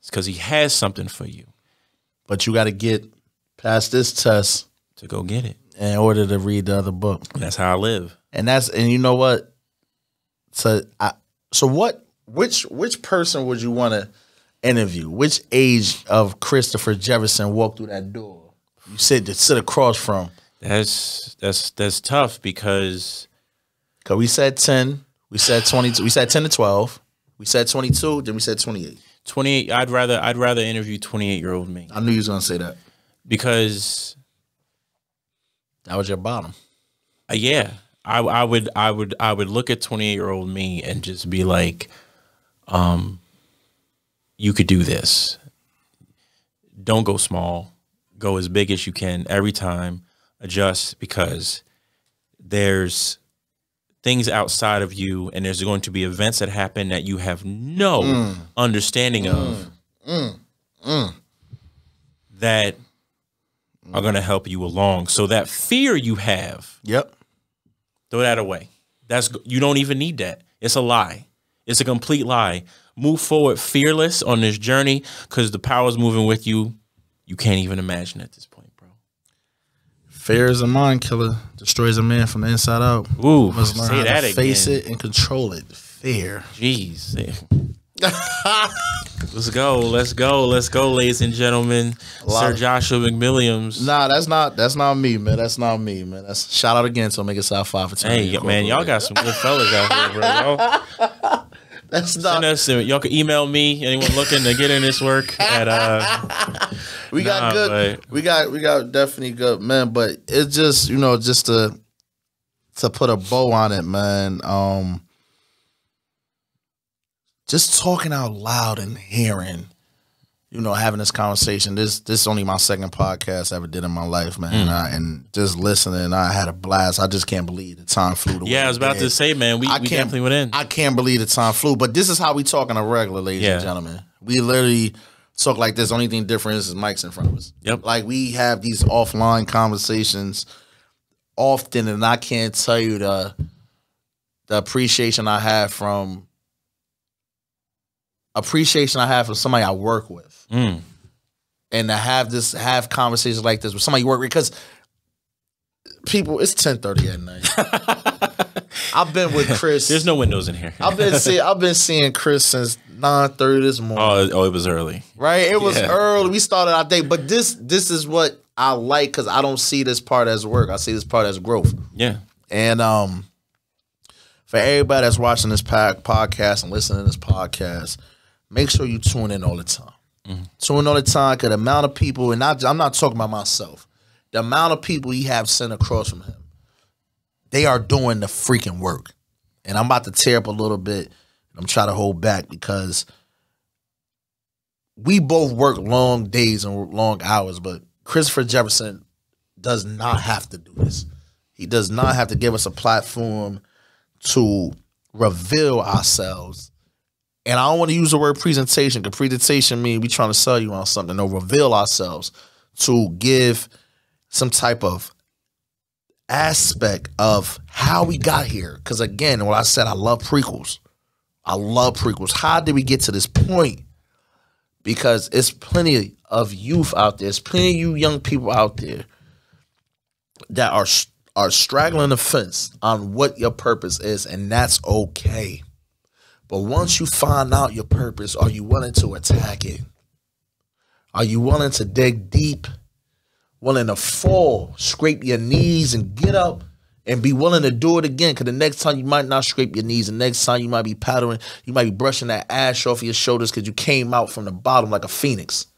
Speaker 1: It's because he has something for you.
Speaker 2: But you got to get past this test
Speaker 1: to go get it
Speaker 2: in order to read the other book.
Speaker 1: That's how I live.
Speaker 2: And you know what? Which person would you want to interview? Which age of Christopher Jefferson walked through that door? You said to sit across from.
Speaker 1: That's tough because
Speaker 2: we said 10, we said 22, we said 10 to 12, we said 22, then we said 28.
Speaker 1: 28. I'd rather interview 28-year-old me.
Speaker 2: I knew you was gonna say that
Speaker 1: because
Speaker 2: that was your bottom.
Speaker 1: Yeah, I would look at 28-year-old me and just be like, you could do this. Don't go small. Go as big as you can every time. Adjust, because there's things outside of you, and there's going to be events that happen that you have no understanding of that are going to help you along. So that fear you have, throw that away. You don't even need that. It's a lie. It's a complete lie. Move forward fearless on this journey, because the power's moving with you. You can't even imagine at this point, bro.
Speaker 2: Fear is a mind killer. Destroys a man from the inside out.
Speaker 1: Ooh,
Speaker 2: must learn
Speaker 1: say
Speaker 2: how
Speaker 1: that
Speaker 2: to
Speaker 1: again.
Speaker 2: face it and control it. Fear.
Speaker 1: Jeez. Let's go, ladies and gentlemen. Sir Joshua McWilliams.
Speaker 2: Nah, that's not me, man. That's not me, man. That's shout out again to Make It South 5 for 10.
Speaker 1: Hey, man, y'all got some good fellas out here, bro. Y'all,
Speaker 2: that's not.
Speaker 1: Y'all can email me. Anyone looking to get in this work at
Speaker 2: we got good. But we got definitely good, man. But it's just just to put a bow on it, man. Just talking out loud and hearing, having this conversation. This is only my second podcast I ever did in my life, man. And just listening, I had a blast. I just can't believe the time flew.
Speaker 1: I was about to say, man, we definitely went in.
Speaker 2: I can't believe the time flew. But this is how we talk on a regular, ladies and gentlemen. We literally talk like this. Only thing different is mics in front of us.
Speaker 1: Yep.
Speaker 2: Like, we have these offline conversations often, and I can't tell you the appreciation I have from somebody I work with. And to have conversations like this with somebody you work with, because people, it's 10:30 at night. I've been with Chris.
Speaker 1: There's no windows in here.
Speaker 2: I've been seeing Chris since 9:30 this morning.
Speaker 1: Oh, it was early.
Speaker 2: Right? It was early. We started our day. But this is what I like, because I don't see this part as work. I see this part as growth.
Speaker 1: Yeah.
Speaker 2: And for everybody that's watching this podcast and listening to this podcast, make sure you tune in all the time. Tune in all the time, because the amount of people, and I'm not talking about myself, the amount of people he have sent across from him, they are doing the freaking work. And I'm about to tear up a little bit, and I'm trying to hold back, because we both work long days and long hours, but Christopher Jefferson does not have to do this. He does not have to give us a platform to reveal ourselves. And I don't want to use the word presentation, because presentation means we trying to sell you on something. No, reveal ourselves to give some type of aspect of how we got here. Because again, what I said, I love prequels. I love prequels. How did we get to this point? Because it's plenty of youth out there. There's plenty of you young people out there that are straggling the fence on what your purpose is, and that's okay. But once you find out your purpose, are you willing to attack it? Are you willing to dig deep? Willing to fall, scrape your knees and get up and be willing to do it again? Because the next time you might not scrape your knees. The next time you might be paddling, you might be brushing that ash off your shoulders because you came out from the bottom like a phoenix.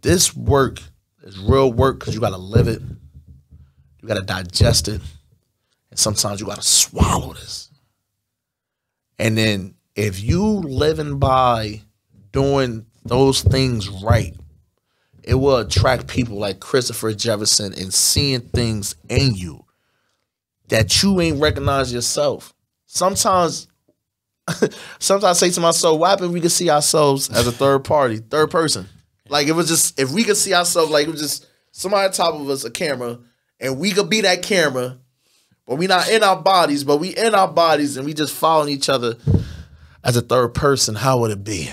Speaker 2: This work is real work because you got to live it. You got to digest it. And sometimes you got to swallow this. And then if you living by doing those things right, it will attract people like Christopher Jefferson and seeing things in you that you ain't recognize yourself. Sometimes I say to myself, what if we could see ourselves as a third person? Like if we could see ourselves like it was just somebody on top of us, a camera, and we could be that camera, but we not in our bodies, but we in our bodies and we just following each other as a third person, how would it be?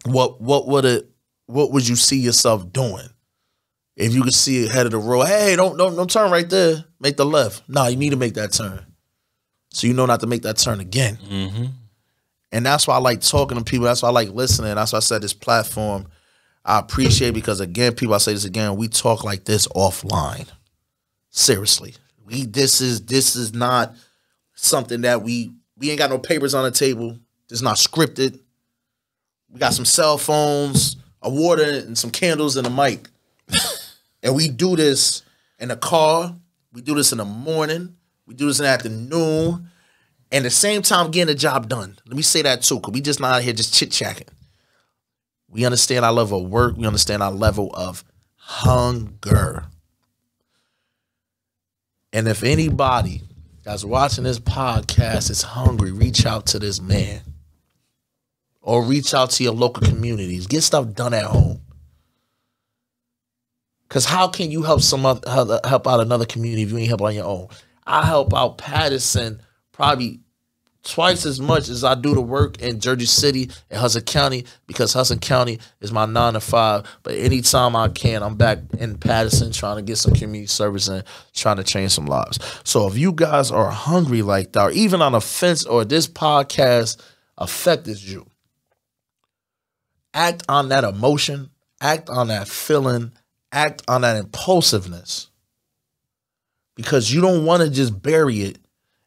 Speaker 2: What would you see yourself doing? If you could see ahead of the road, hey, don't turn right there. Make the left. No, you need to make that turn. So you know not to make that turn again. Mm-hmm. And that's why I like talking to people. That's why I like listening. That's why I said this platform, I appreciate, because again, people, I say this again, we talk like this offline. Seriously. This is not something that we ain't got no papers on the table. It's not scripted. We got some cell phones, a water, and some candles and a mic. And we do this in the car. We do this in the morning. We do this in the afternoon. And at the same time getting the job done. Let me say that too, because we just not out here just chit-chatting. We understand our level of work. We understand our level of hunger. And if anybody that's watching this podcast is hungry, reach out to this man. Or reach out to your local communities. Get stuff done at home. Because how can you help help out another community if you ain't help on your own? I help out Patterson probably twice as much as I do the work in Jersey City and Hudson County, because Hudson County is my 9 to 5. But anytime I can, I'm back in Patterson trying to get some community service and trying to change some lives. So if you guys are hungry like that, or even on a fence, or this podcast affected you, act on that emotion, act on that feeling, act on that impulsiveness. Because you don't want to just bury it.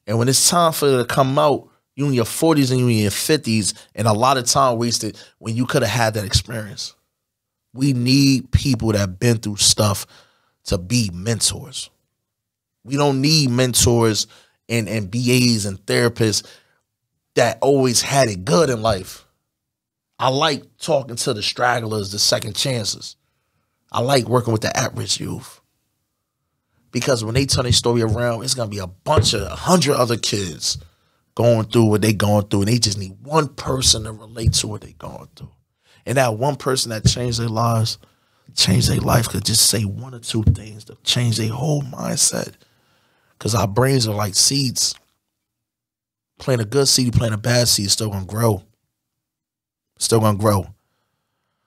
Speaker 2: And when it's time for it to come out, you in your 40s and you in your 50s, and a lot of time wasted when you could have had that experience. We need people that have been through stuff to be mentors. We don't need mentors and BAs and therapists that always had it good in life. I like talking to the stragglers, the second chances. I like working with the at-risk youth. Because when they turn their story around, it's going to be 100 other kids going through what they going through, and they just need one person to relate to what they going through. And that one person that changed their lives, changed their life, could just say one or two things to change their whole mindset. Because our brains are like seeds. Plant a good seed, plant a bad seed, still going to grow. Still going to grow.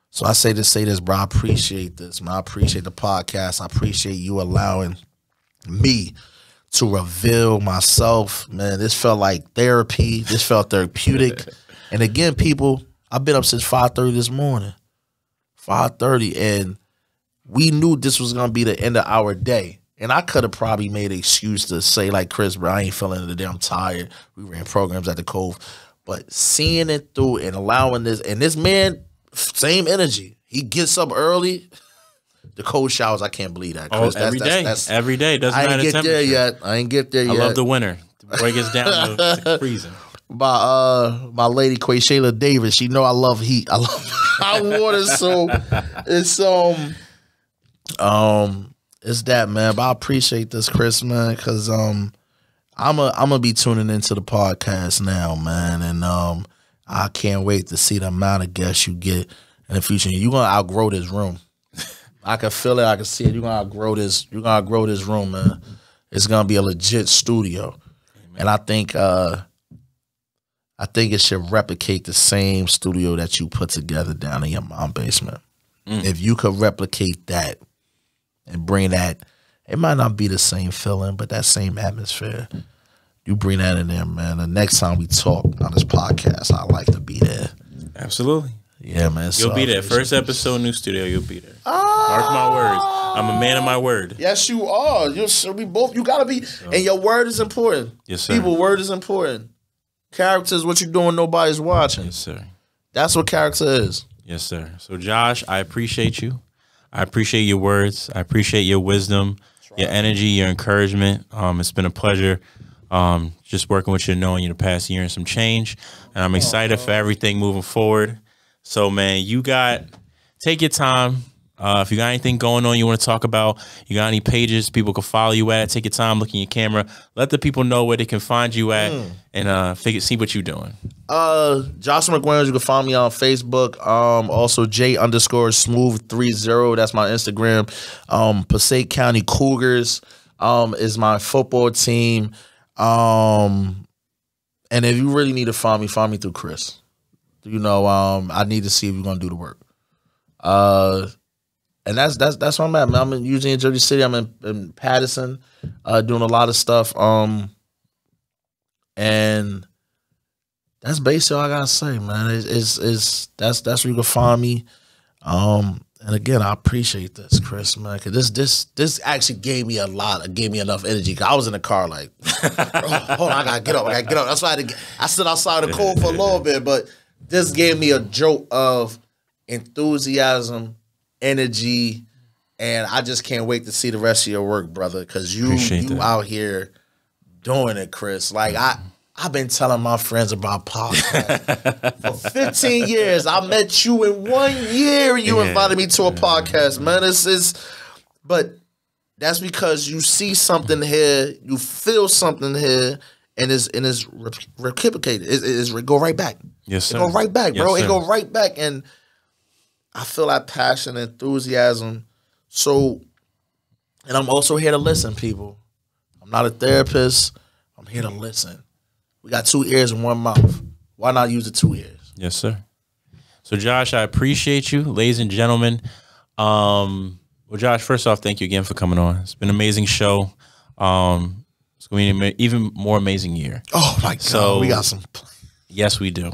Speaker 2: So I say this, bro. I appreciate this, man. I appreciate the podcast. I appreciate you allowing me to reveal myself, man. This felt like therapy. This felt therapeutic. And again, people, I've been up since 5:30 this morning. 5:30, and we knew this was going to be the end of our day. And I could have probably made an excuse to say, like, Chris, bro, I ain't feeling it today. I'm tired. We ran programs at the Cove. But seeing it through and allowing this, and this man, same energy. He gets up early. The cold showers, I can't believe that, Chris.
Speaker 1: Every day. Doesn't matter.
Speaker 2: I ain't get there yet.
Speaker 1: I love the winter. The boy gets down to freezing.
Speaker 2: my lady Quayshayla Davis. She know I love heat. I love hot water. So it's that, man. But I appreciate this, Chris, man, because I'm gonna be tuning into the podcast now, man, and I can't wait to see the amount of guests you get in the future. You're gonna outgrow this room. I can feel it. I can see it. You're gonna outgrow this. You're gonna outgrow this room, man. It's gonna be a legit studio, and I think it should replicate the same studio that you put together down in your mom's basement. If you could replicate that and bring that, it might not be the same feeling, but that same atmosphere. You bring that in there, man. The next time we talk on this podcast, I'd like to be there.
Speaker 1: Absolutely.
Speaker 2: Yeah, man.
Speaker 1: You'll be there. First episode, new studio, you'll be there. Mark my words. I'm a man of my word.
Speaker 2: Yes, you are. We both. You gotta be, and your word is important.
Speaker 1: Yes, sir.
Speaker 2: People, word is important. Character is what you're doing. Nobody's watching.
Speaker 1: Yes, sir.
Speaker 2: That's what character is.
Speaker 1: Yes, sir. So, Josh, I appreciate you. I appreciate your words. I appreciate your wisdom, your energy, your encouragement. It's been a pleasure just working with you, knowing you the past year and some change. And I'm excited for everything moving forward. So, man, take your time. If you got anything going on you want to talk about, you got any pages people can follow you at, take your time, look in your camera. Let the people know where they can find you at and see what you're doing.
Speaker 2: Joshua McWilliams, you can find me on Facebook. Also J_Smooth30. That's my Instagram. Passaic County Cougars is my football team. And if you really need to find me through Chris. You know, I need to see if you're gonna do the work. And that's where I'm at, man. I'm usually in Jersey City. I'm in Patterson, doing a lot of stuff. And that's basically all I gotta say, man. That's where you can find me. And again, I appreciate this, Chris, man, because this actually gave me enough energy. Cause I was in the car like, hold on, I gotta get up. That's why I stood outside the cold for a little bit, but this gave me a jolt of enthusiasm, energy, and I just can't wait to see the rest of your work, brother, because you out here doing it, Chris. Like I've been telling my friends about podcasts for 15 years. I met you in 1 year. You invited me to a podcast, man. But that's because you see something here, you feel something here, and it's reciprocated. It go right back.
Speaker 1: Yes, sir.
Speaker 2: It go right back, bro.
Speaker 1: Yes,
Speaker 2: it go right back, and I feel that passion, enthusiasm. So, and I'm also here to listen, people. I'm not a therapist. I'm here to listen. We got 2 ears and 1 mouth. Why not use the 2 ears?
Speaker 1: Yes, sir. So, Josh, I appreciate you, ladies and gentlemen. Well, Josh, first off, thank you again for coming on. It's been an amazing show. It's going to be an even more amazing year.
Speaker 2: Oh, my God. We got some.
Speaker 1: Yes, we do.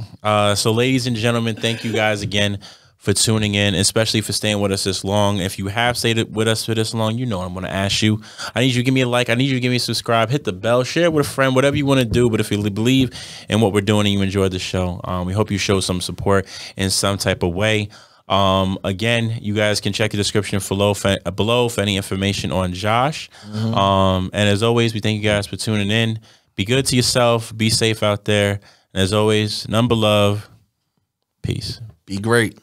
Speaker 1: So, ladies and gentlemen, thank you guys again for tuning in, especially for staying with us this long. If you have stayed with us for this long, you know I'm going to ask you. I need you to give me a like. I need you to give me a subscribe. Hit the bell. Share it with a friend. Whatever you want to do. But if you believe in what we're doing and you enjoyed the show, we hope you show some support in some type of way. Again, you guys can check the description below for any information on Josh. And as always, we thank you guys for tuning in. Be good to yourself. Be safe out there. And as always, none but love. Peace.
Speaker 2: Be great.